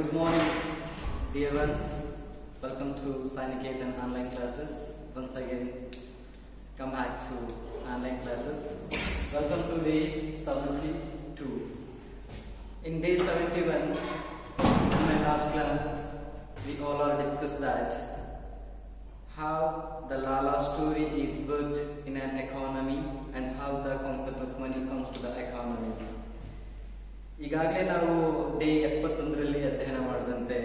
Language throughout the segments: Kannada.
good morning, dear ones. Welcome to Sainiketan online classes. Once again, come back to online classes. Welcome to day 72. In day 71, in my last class, we all are discussed that how the Lala story is worked in an economy and how the concept of money comes to the economy. ಈಗಾಗಲೇ ನಾವು ಡೇ 71ರಲ್ಲಿ ಅಧ್ಯಯನ ಮಾಡಿದಂತೆ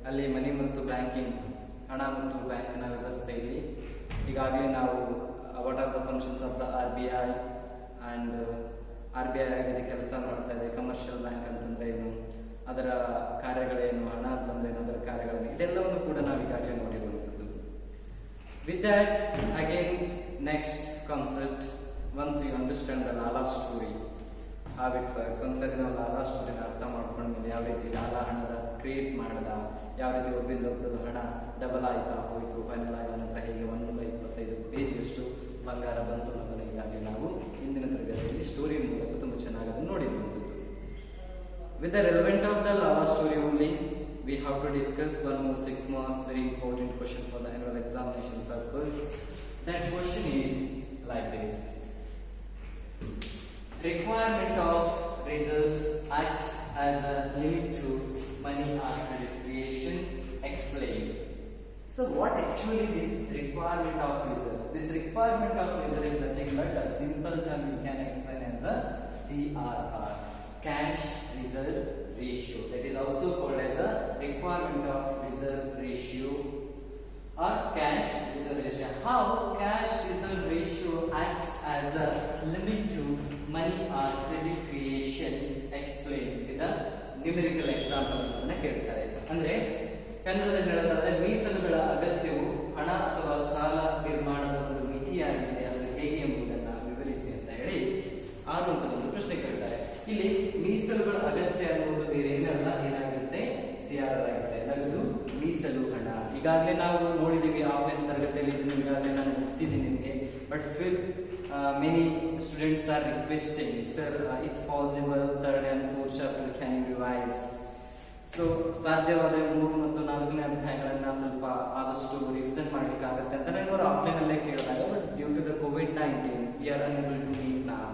ಅಲ್ಲಿ ಮನಿ ಮತ್ತು ಬ್ಯಾಂಕಿಂಗ್ ಹಣ ಮತ್ತು ಬ್ಯಾಂಕಿನ ವ್ಯವಸ್ಥೆಯಲ್ಲಿ ಈಗಾಗಲೇ ನಾವು what are the functions of the RBI and RBI ಆಗಿದೆ ಕೆಲಸ ಮಾಡ್ತಾ ಇದೆ, ಕಮರ್ಷಿಯಲ್ ಬ್ಯಾಂಕ್ ಅಂತಂದ್ರೆ ಏನು, ಅದರ ಕಾರ್ಯಗಳೇನು, ಹಣ ಅಂತಂದ್ರೆ ಏನು, ಅದರ ಕಾರ್ಯಗಳೇನು, ಇದೆಲ್ಲವನ್ನು ಕೂಡ ನಾವು ಈಗಾಗಲೇ ನೋಡಿರುವಂಥದ್ದು. With that again next concept, once you understand the Lala story, how it works, ಒಂದ್ಸರಿ ನಾವು ಲಾಲಾ ಸ್ಟೋರಿನ ಅರ್ಥ ಮಾಡ್ಕೊಂಡ್ಮೇಲೆ ಯಾವ ರೀತಿ ಲಾಲಾ ಹಣದ ಕ್ರಿಯೇಟ್ ಮಾಡ್ದ, ಯಾವ ರೀತಿ ಒಬ್ಬರಿಂದ ಒಬ್ಬರದು ಹಣ ಡಬಲ್ ಆಯ್ತಾ ಹೋಯ್ತು, ಫೈನಲ್ ಆಗಿ ಅವನ ಹತ್ರ ಹೇಗೆ 125 ಪೇಜಷ್ಟು ಬಂಗಾರ ಬಂತು ಅನ್ನೋದನ್ನ ಈಗಾಗಲೇ ನಾವು ಇಂದಿನ ತರಗತಿಯಲ್ಲಿ ಸ್ಟೋರಿ ಮೂಲಕ ತುಂಬ ಚೆನ್ನಾಗಿ ಅದನ್ನು ನೋಡಿರುವಂಥದ್ದು. With the relevant of the Lala story only we have to discuss one more 6 marks very important question for the annual examination purpose. That question is like this: requirement of reserves act as a limit to money or credit creation. Explain. So what actually this requirement of reserve? This requirement of reserve is nothing but a simple term you can explain as a CRR, cash reserve ratio. That is also called as a requirement of reserve ratio or cash reserve ratio. How cash reserve ratio acts as a limit to money or credit creation? Explain with a numerical example ಅನ್ನು ಕೇಳ್ತಾರೆ. ಅಂದ್ರೆ ಕನ್ನಡದಲ್ಲಿ ಹೇಳೋದಾದ್ರೆ ಮೀಸಲುಗಳ ಅಗತ್ಯವು ಹಣ ಅಥವಾ ಸಾಲ ನಿರ್ಮಾಣದ ಒಂದು ಮಿತಿಯಾಗಿದೆ, ಅದು ಹೇಗೆ ಎಂಬುದನ್ನ ವಿವರಿಸಿ ಅಂತ ಹೇಳಿ 6 ಅಂಕದ ಒಂದು ಪ್ರಶ್ನೆ ಕೇಳ್ತಾರೆ. ಇಲ್ಲಿ ಮೀಸಲುಗಳ ಅಗತ್ಯ ಅನ್ನುವುದು ಬೇರೆ ಏನಲ್ಲ, ಏನಾಗುತ್ತೆ, CRR ಆಗುತ್ತೆ, ನಗದು ಮೀಸಲು ಹಣ. ಈಗಾಗಲೇ ನಾವು ನೋಡಿದೀವಿ ಆಫ್ಲೈನ್ ತರಗತಿಯಲ್ಲಿ, ಇದನ್ನು ಈಗಾಗಲೇ ನಾನು ಮುಗಿಸಿದ್ದೀನಿ ನಿಮಗೆ. But fill many students are requesting, sir, if possible third and fourth chapter can you revise? So ಸಾಧ್ಯವಾದರೆ 3 ಮತ್ತು 4ನೇ ಅಧ್ಯಾಯಗಳನ್ನ ಸ್ವಲ್ಪ ಆದಷ್ಟು ರಿವಿಷನ್ ಮಾಡ್ಲಿಕ್ಕೆ ಆಗುತ್ತೆ ಅಂತ ನನಗೆ ಅವರು ಆಫ್ಲೈನ್ ಅಲ್ಲೇ ಕೇಳಿದಾಗ, but due to the COVID-19 we are unable to meet now.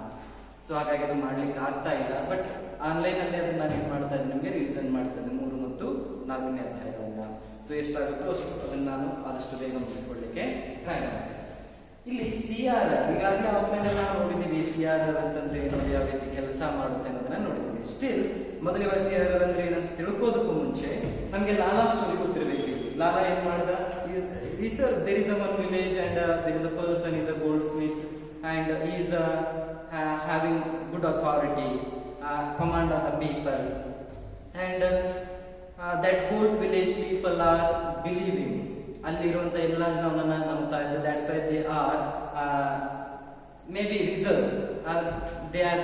So ಹಾಗಾಗಿ ಅದು ಮಾಡ್ಲಿಕ್ಕೆ ಆಗ್ತಾ ಇಲ್ಲ. ಬಟ್ ಆನ್ಲೈನ್ ಅಲ್ಲಿ ಅದನ್ನ ನಾನು ಮಾಡ್ತಾ ಇದ್ದೀನಿ, ನಿಮಗೆ ರಿವಿಷನ್ ಮಾಡ್ತಾ ಇದ್ದೀನಿ 3 ಮತ್ತು 4ನೇ ಅಧ್ಯಾಯಗಳನ್ನ. ಸೊ ಎಷ್ಟಾಗುತ್ತೋ ಅಷ್ಟು ಅದನ್ನ ನಾನು ಆದಷ್ಟು ಬೇಗ ಮುಗಿಸ್ಕೊಳ್ಳಿಕ್ಕೆ ಟ್ರೈ ಮಾಡ್ತೇನೆ. ಇಲ್ಲಿ CRR ಈಗಾಗಲೇ ಆಫ್ಲೈನ್ ಅಲ್ಲಿ ನಾವು ನೋಡಿದೀವಿ. CRR ಅಂತಂದ್ರೆ ಏನು, ಯಾವ ರೀತಿ ಕೆಲಸ ಮಾಡುತ್ತೆ ಅನ್ನೋದನ್ನ ನೋಡಿದೀವಿ. ಸ್ಟಿಲ್ ಮೊದಲಿಗೆ CRR ಅಂದ್ರೆ ಏನಂತ ತಿಳ್ಕೋದಕ್ಕೂ ಮುಂಚೆ ನಮಗೆ ಲಾಲಾ ಸ್ಟೋರಿ ಗೊತ್ತಿರಬೇಕು. ಲಾಲಾ ಏನ್ ಮಾಡ್ದ, there is a one village and there is a person is a goldsmith and he is having good authority, command on the people, and that whole village people are believing. ಅಲ್ಲಿರುವಂತ ಎಲ್ಲ ಜನ ಅವನನ್ನ ನಂಬ್ತಾ ಇದ್ದಾರೆ. that's why they are maybe reserve, they are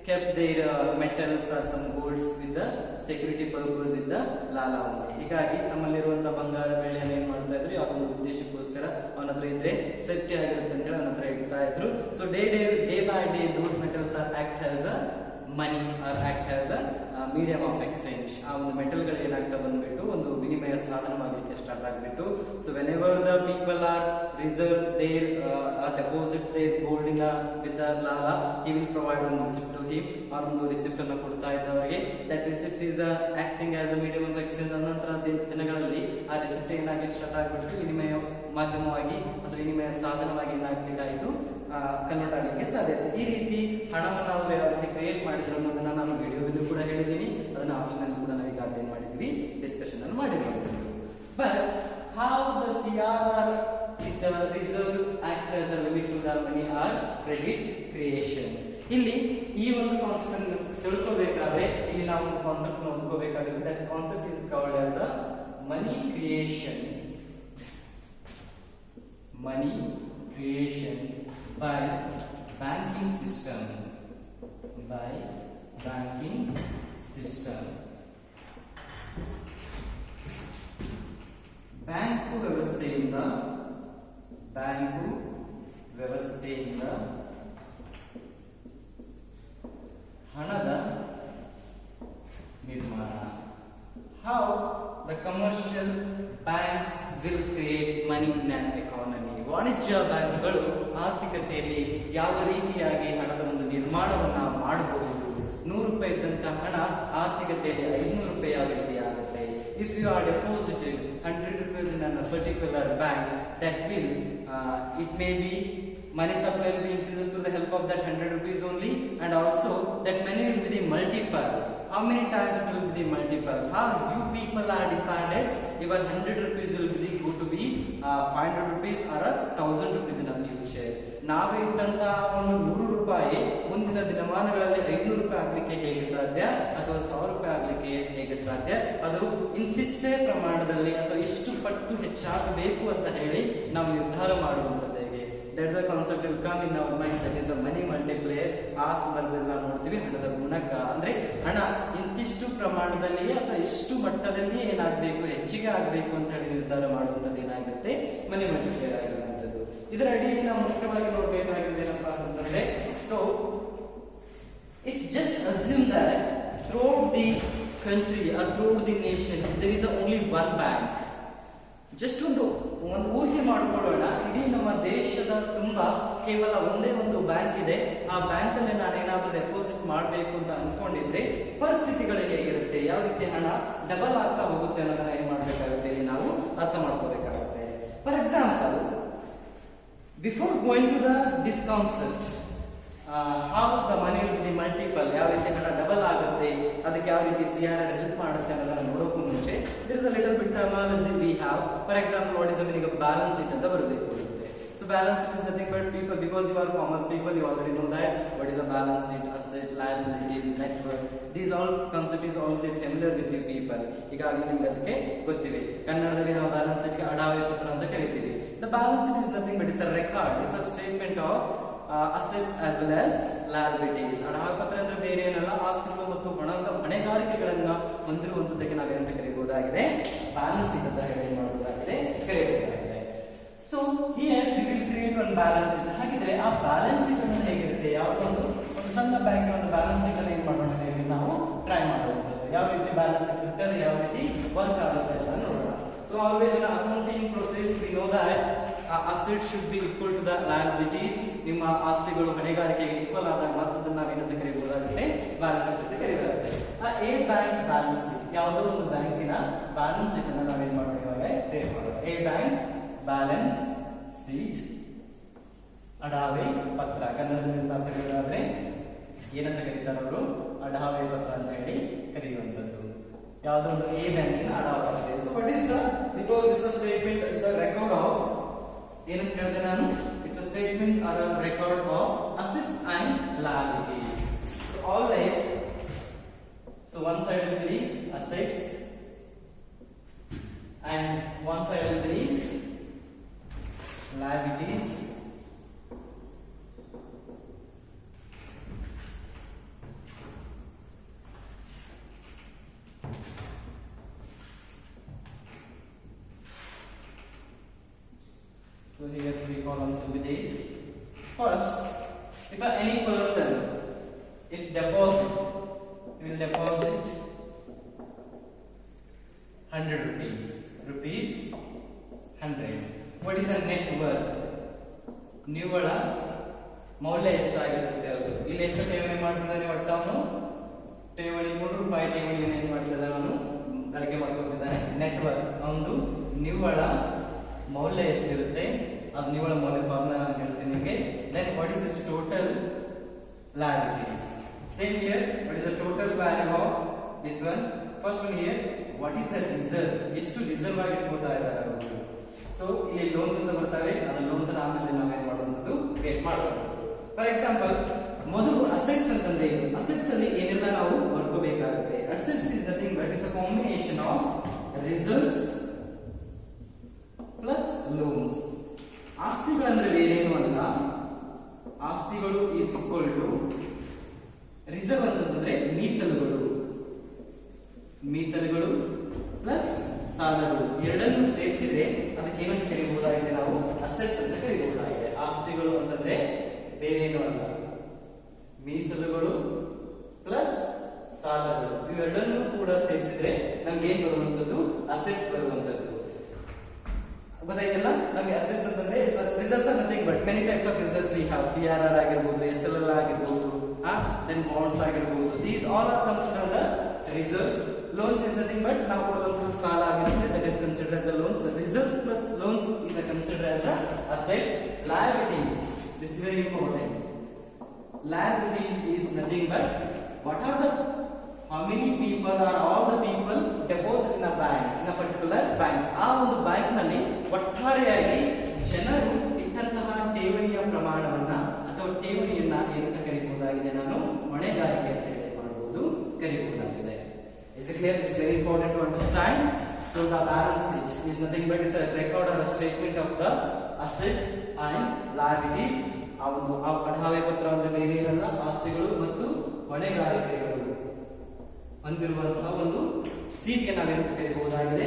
kept their metals or some golds with the security purpose in the Lala only. ಹೀಗಾಗಿ ತಮ್ಮಲ್ಲಿರುವಂತ ಬಂಗಾರ ಬೆಳ್ಳಿಯನ್ನು ಏನ್ ಮಾಡ್ತಾ ಇದ್ರು, ಯಾವುದೊಂದು ಉದ್ದೇಶಕ್ಕೋಸ್ಕರ ಅವನ ಹತ್ರ ಇದ್ರೆ ಸೇಫ್ಟಿ ಆಗಿರುತ್ತೆ ಅಂತ ಹೇಳಿ ಅವನ ಹತ್ರ ಇಡ್ತಾ ಇದ್ರು. So day by day those metals are act as a money or act as a medium of exchange. ಆ ಒಂದು ಮೆಟಲ್ಗಳು ಏನಾಗ್ತಾ ಬಂದ್ಬಿಟ್ಟು ಒಂದು ವಿನಿಮಯ ಸಾಧನವಾಗಲಿಕ್ಕೆ ಸ್ಟಾರ್ಟ್ ಆಗಿಬಿಟ್ಟು. So whenever the people are reserve their deposit their gold in with ಲಾಲಾ, ಹಿ ವಿಲ್ ಪ್ರೊವೈಡ್ ಒಂದು ರಿಸಿಪ್ಟ್ ಟು ಹಿಮ್, ಆ ಒಂದು ರಿಸಿಪ್ಟ್ ಅನ್ನು ಕೊಡ್ತಾ ಇದ್ದವರಿಗೆ. That receipt is acting as a medium of exchange. ನಂತರ ದಿನಗಳಲ್ಲಿ ಆ ರಿಸಿಪ್ಟ್ ಏನಾಗಲಿಕ್ಕೆ ಸ್ಟಾರ್ಟ್ ಆಗಿಬಿಟ್ಟು ವಿನಿಮಯ ಮಾಧ್ಯಮವಾಗಿ ಅಥವಾ ವಿನಿಮಯ ಸಾಧನವಾಗಿ ಏನಾಗಲಿಕ್ಕಾಯಿತು, ಕನ್ವರ್ಟ್ ಆಗಲಿಕ್ಕೆ ಸಾಧ್ಯತೆ. ಈ ರೀತಿ ಹಣವನ್ನು ಅವರು ಯಾವ ರೀತಿ ಕ್ರಿಯೇಟ್ ಮಾಡಿದ್ರು ಅನ್ನೋದನ್ನ ನಾನು ವಿಡಿಯೋದಲ್ಲೂ ಕೂಡ ಹೇಳಿದ್ದೀನಿ, ಅದನ್ನ ಆಫ್ಲೈನ್ ಕೂಡ ನಾವು ಈಗಾಗಲೇ ಮಾಡಿದ್ವಿ, ಡಿಸ್ಕಷನ್ ಅನ್ನು ಮಾಡಿರುವಂಥದ್ದು. But how the CRR with the reserve act as a limit to the money or credit creation. ಇಲ್ಲಿ ಈ ಒಂದು ಕಾನ್ಸೆಪ್ಟ್ ಅನ್ನು ತಿಳ್ಕೋಬೇಕಾದ್ರೆ ಇಲ್ಲಿ ನಾವು ಒಂದು ಕಾನ್ಸೆಪ್ಟ್ ಅನ್ನು ಓದ್ಕೋಬೇಕಾಗುತ್ತೆ. That concept is called as the money creation. Money creation by banking system. By banking system. Bank ವ್ಯವಸ್ಥೆಯಿಂದ ಹಣದ ನಿರ್ಮಾಣ. the commercial banks will create money in an economy. ವಾಣಿಜ್ಯ ಬ್ಯಾಂಕ್ಗಳು ಆರ್ಥಿಕತೆಯಲ್ಲಿ ಯಾವ ರೀತಿಯಾಗಿ ಹಣದ ಒಂದು ನಿರ್ಮಾಣವನ್ನ ಮಾಡಬಹುದು. 100 ರೂಪಾಯಿ ಇದ್ದಂತಹ ಹಣ ಆರ್ಥಿಕತೆಯಲ್ಲಿ 500 ರೂಪಾಯಿ ಯಾವ ರೀತಿ ಆಗುತ್ತೆ. If you are deposited 100 rupees in a particular bank, that will it may be money supply will be increases through the help of that 100 rupees only, and also that money will be the multiple. How many times it will be the multiple? How you people are decided your 100 rupees will be go to be 500 rupees or 1000 rupees in the future. ನಾವೇ ಇಟ್ಟಂತಹ ಒಂದು 100 ರೂಪಾಯಿ ಮುಂದಿನ ದಿನಮಾನಗಳಲ್ಲಿ 500 ರೂಪಾಯಿ ಆಗಲಿಕ್ಕೆ ಹೇಗೆ ಸಾಧ್ಯ ಅಥವಾ 1000 ರೂಪಾಯಿ ಆಗಲಿಕ್ಕೆ ಹೇಗೆ ಸಾಧ್ಯ, ಅದು ಇಂತಿಷ್ಟೇ ಪ್ರಮಾಣದಲ್ಲಿ ಅಥವಾ ಇಷ್ಟು ಪಟ್ಟು ಹೆಚ್ಚಾಗಬೇಕು ಅಂತ ಹೇಳಿ ನಾವು ನಿರ್ಧಾರ ಮಾಡುವಂಥದ್ದು ಹೇಗೆ. That is the concept will come in our mind, that is a money multiplier. ಆ ಸಂದರ್ಭದಲ್ಲಿ ನಾವು ನೋಡ್ತೀವಿ ಹಣದ ಗುಣಕ ಅಂದ್ರೆ ಹಣ ಇಂತಿಷ್ಟು ಪ್ರಮಾಣದಲ್ಲಿಯೇ ಅಥವಾ ಇಷ್ಟು ಮಟ್ಟದಲ್ಲಿಯೇ ಏನಾಗಬೇಕು, ಹೆಚ್ಚಿಗೆ ಆಗಬೇಕು ಅಂತ ಹೇಳಿ ನಿರ್ಧಾರ ಮಾಡುವಂಥದ್ದು ಏನಾಗುತ್ತೆ, ಮನಿ ಮಲ್ಟಿಪ್ಲಿಯರ್ ಆಗಿರುವಂಥದ್ದು. ಇದರ ಅಡಿಯಲ್ಲಿ ನಾವು ಮುಖ್ಯವಾಗಿ ನೋಡಬೇಕಾಗಿರೋದು ಏನಪ್ಪಾ ಅಂತಂದ್ರೆ, so if just assume that throughout the country or throughout the nation there is only one bank. Just ಒಂದು ಊಹೆ ಮಾಡಿಕೊಳ್ಳೋಣ, ಇಡೀ ನಮ್ಮ ದೇಶದ ತುಂಬಾ ಕೇವಲ ಒಂದೇ ಒಂದು ಬ್ಯಾಂಕ್ ಇದೆ. ಆ ಬ್ಯಾಂಕ್ ಅಲ್ಲಿ ನಾನೇನಾದ್ರೂ ಡೆಪಾಸಿಟ್ ಮಾಡಬೇಕು ಅಂತ ಅನ್ಕೊಂಡಿದ್ರೆ ಪರಿಸ್ಥಿತಿಗಳು ಹೇಗಿರುತ್ತೆ, ಯಾವ ರೀತಿ ಹಣ ಡಬಲ್ ಆಗ್ತಾ ಹೋಗುತ್ತೆ ಅನ್ನೋದನ್ನ ಏನ್ ಮಾಡ್ಬೇಕಾಗುತ್ತೆ, ನಾವು ಅರ್ಥ ಮಾಡ್ಕೋಬೇಕಾಗುತ್ತೆ. For example, before going to this concept, how the money will be the multiple, ಯಾವ ರೀತಿ ಹಣ ಡಬಲ್ ಆಗುತ್ತೆ, ಅದಕ್ಕೆ ಯಾವ ರೀತಿ CRR ಹೆಲ್ಪ್ ಮಾಡುತ್ತೆ ಅನ್ನೋದನ್ನ ನೋಡೋಕ್ಕೂ ಮುಂಚೆ there is a little bit terminology we have. For example, what is the meaning of balance sheet ಅಂತ ಬರಬೇಕು ಇರುತ್ತೆ. So balance sheet is nothing but people, because you are commerce people, you already know that what is a balance sheet, assets, liabilities, net worth. These all concept is already familiar with you people. ಈಗಾಗಲೇ ನಿಮಗೆ ಅದಕ್ಕೆ ಗೊತ್ತಿವೆ. ಕನ್ನಡದಲ್ಲಿ ನಾವು ಬ್ಯಾಲೆನ್ಸ್ ಶೀಟ್ ಗೆ ಅಡಾವೆ ಪತ್ರ ಅಂತ ಕರೀತೀವಿ. The balance sheet is nothing but it's a record, it's a statement of assets as well as liabilities. ಅಡಾವೆ ಪತ್ರ ಅಂದ್ರೆ ಬೇರೆ ಏನಲ್ಲ, ಆಸ್ತಿಗಳು ಮತ್ತು ಹೊಣೆಗಾರಿಕೆಗಳನ್ನ ಹೊಂದಿರುವಂತದಕ್ಕೆ ನಾವೇನಂತ ಕರೀಬಹುದಾಗಿದೆ, ಬ್ಯಾಲೆನ್ಸ್ ಶೀಟ್ ಅಂತ ಹೇಳಿ ಮಾಡಬಹುದಾಗಿದೆ, ಕರೀಬಹುದಾಗಿದೆ. So here we will create one balance sheet. ಹಾಗಿದ್ರೆ ಆ ಬ್ಯಾಲೆನ್ಸ್ ಶೀಟ್ ಅನ್ನೋದು ಹೇಗಿರುತ್ತೆ, ಯಾವುದೋ ಒಂದು ಸಣ್ಣ ಬ್ಯಾಂಕ್ ಒಂದು ಬ್ಯಾಲೆನ್ಸ್ ಶೀಟ್ ಅನ್ನು ಏನ್ ಮಾಡೋಣ, ನಾವು ಟ್ರೈ ಮಾಡುವಂಥದ್ದು. ಯಾವ ರೀತಿ ಬ್ಯಾಲೆನ್ಸ್ ಶೀಟ್ ಇರುತ್ತೆ, ಅದು ಯಾವ ರೀತಿ ವರ್ಕ್ ಆಗುತ್ತೆ ಅಂತ ನೋಡೋಣ. So always in accounting process we know that assets should be equal to the liabilities. ನಿಮ್ಮ ಆಸ್ತಿಗಳು ಹೊಣೆಗಾರಿಕೆಗೆ ಈಕ್ವಲ್ ಆದಾಗ ಮಾತ್ರ ಅದನ್ನ ನಾವೇನಂತ ಕರೀಬಹುದಾಗುತ್ತೆ, ಬ್ಯಾಲೆನ್ಸ್ ಶೀಟ್ ಅಂತ ಕರೀಬಹುದಾಗುತ್ತೆ. ಎ ಬ್ಯಾಂಕ್ ಬ್ಯಾಲೆನ್ಸ್ ಶೀಟ್, ಯಾವುದೋ ಒಂದು ಬ್ಯಾಂಕಿನ ಬ್ಯಾಲೆನ್ಸ್ ಶೀಟ್ ಅನ್ನು ನಾವೇನ್ ಮಾಡೋಣ, ಇವಾಗ ಕ್ರಿಯೇಟ್ ಮಾಡೋಣ. ಎ ಬ್ಯಾಂಕ್ ಬ್ಯಾಲೆನ್ಸ್ ಶೀಟ್, ಅಡಾವೆ ಪತ್ರ, ಕನ್ನಡದಲ್ಲಿ ನಾವು ಕರೆಯೋದಾದ್ರೆ ಏನಂತ ಕರೀತಾರೆ ಅವರು, ಅಡಾವೆ ಪತ್ರ ಅಂತ ಹೇಳಿ ಕರೆಯುವಂತದ್ದು. ಯಾವುದೋ ಒಂದು ಎ ಬ್ಯಾಂಕಿನ ಅಡಾವೆ ಪತ್ರ. So what is the, because this statement is a record of, ಏನಂತ ಹೇಳಿದೆ ನಾನು, it's a statement or a record of assets and liabilities. So always, so one side will be assets and one side will be liabilities. So here 3 columns will be there. First, if any person, if deposit, he will deposit 100 rupees. Rupees 100. What is the net worth? ನಿವ್ವಳ ಮೌಲ್ಯ ಎಷ್ಟಾಗಿರುತ್ತೆ ಅದು. ಇಲ್ಲಿ ಎಷ್ಟು ಠೇವಣಿ ಮಾಡ್ತಿದ್ದಾನೆ, ಒಟ್ಟು ಅವನು ಠೇವಣಿ 3 ರೂಪಾಯಿ ಠೇವಣಿಯನ್ನು ಏನ್ ಮಾಡ್ತಿದ್ದಾನೆ, ಅವನು ಬಳಕೆ ಮಾಡ್ಕೊತಿದ್ದಾನೆ. ನೆಟ್ ವರ್ತ್, ಅವನು ನಿವ್ವಳ ಮೌಲ್ಯ ಎಷ್ಟಿರುತ್ತೆ, ಅದು ನಿವ್ವಳ ಮೌಲ್ಯ ಫಾರ್ಮುಲಾ ಆಗಿರುತ್ತೆ ನಿಮಗೆ. Then what is his total liabilities? Same here, what is the total value of this one? First one here, what is the reserve? ಎಷ್ಟು ರಿಸರ್ವ್ ಆಗಿ ಇಟ್ಕೋತಾ ಇದ್ದಾರೆ ಅವರು. ಸೊ ಇಲ್ಲಿ ಲೋನ್ಸ್ ಅಂತ ಬರ್ತವೆ, ಅದು ಲೋನ್ಸ್ ಆಮೇಲೆ ನಾವೇನ್ ಮಾಡುವಂಥದ್ದು, ಕ್ರಿಯೇಟ್ ಮಾಡುವಂಥದ್ದು. ಫಾರ್ ಎಕ್ಸಾಂಪಲ್, ಮೊದಲು ಅಸೆಟ್ಸ್ ಅಂತಂದ್ರೆ ಏನು, ಅಸೆಟ್ಸ್ ಅಲ್ಲಿ ಏನೆಲ್ಲ ನಾವು ಬರ್ಕೋಬೇಕಾಗುತ್ತೆ. Assets is nothing but it's a combination of reserves plus loans. ಆಸ್ತಿಗಳಂದ್ರೆ ಬೇರೇನು ಅಲ್ಲ, ಆಸ್ತಿಗಳು ಈಸ್ ಈಕ್ವಲ್ ಟು ರಿಸರ್ವ್ ಅಂತಂದ್ರೆ ಮೀಸಲುಗಳು, ಮೀಸಲುಗಳು ಪ್ಲಸ್ ಸಾಲಗಳು, ಎರಡನ್ನು ಸೇರಿಸಿದ್ರೆ ಅದಕ್ಕೆ ಏನಂತ ಕರೀಬಹುದಾಗಿದೆ, ನಾವು ಅಸೆಟ್ಸ್ ಅಂತ ಕರೀಬಹುದಾಗಿದೆ. ಆಸ್ತಿಗಳು ಅಂತಂದ್ರೆ ಬೇರೇನು ಅಲ್ಲ, ಮೀಸಲುಗಳು ಪ್ಲಸ್ ಸಾಲಗಳು, ಇವೆರಡನ್ನೂ ಕೂಡ ಸೇರಿಸಿದ್ರೆ ನಮ್ಗೆ ಏನ್ ಬರುವಂತದ್ದು? ಅಸೆಟ್ಸ್ ಬರುವಂತದ್ದು. ಗೊತ್ತಾಯ್ತಲ್ಲ? ನಮಗೆ ಅಸೆಟ್ಸ್ ಅಂತಂದ್ರೆ reserves are nothing but many types of reserves we have. CRR ಆಗಿರಬಹುದು, SLL ಆಗಿರಬಹುದು, then bonds ಆಗಿರಬಹುದು. These all are considered the reserves. Loans is nothing but ನಾವು ಕೊಡುವಂತಹ ಸಾಲ ಆಗಿರುತ್ತೆ, that is considered as a loans. Reserves plus loans is considered as a assets. Liabilities, this is very important. Liabilities is nothing but what are the how many people or all the people deposit in a bank, in a particular bank. ಆ ಒಂದು ಬ್ಯಾಂಕ್ ನಲ್ಲಿ ಒಟ್ಟಾರೆಯಾಗಿ ಜನರು ಇಟ್ಟಂತಹ ಠೇವಣಿಯ ಪ್ರಮಾಣವನ್ನ ಅಥವಾ ಠೇವಣಿಯನ್ನ ಏನಂತ ಕರೆಯಬಹುದಾಗಿದೆ? ನಾನು ಹೊಣೆಗಾರಿಕೆ ಅಂತ ಹೇಳಿ ಮಾಡಬಹುದು, ಕರೆಯಬಹುದಾಗಿದೆ. Is it clear? It's very important to understand. So the balance sheet is nothing but is a record or a statement of the assets and liabilities. ಆ ಒಂದು ಅಡಾವೆ ಪತ್ರ ಅಂದ್ರೆ ಬೇರೆ ಏನಲ್ಲ, ಆಸ್ತಿಗಳು ಮತ್ತು ಹೊಣೆಗಾರಿಕೆಗಳು ಹೊಂದಿರುವಂತಹ ಒಂದು ಸೀಟ್ ಗೆ ನಾವೇನು ಕರೆಯಬಹುದಾಗಿದೆ?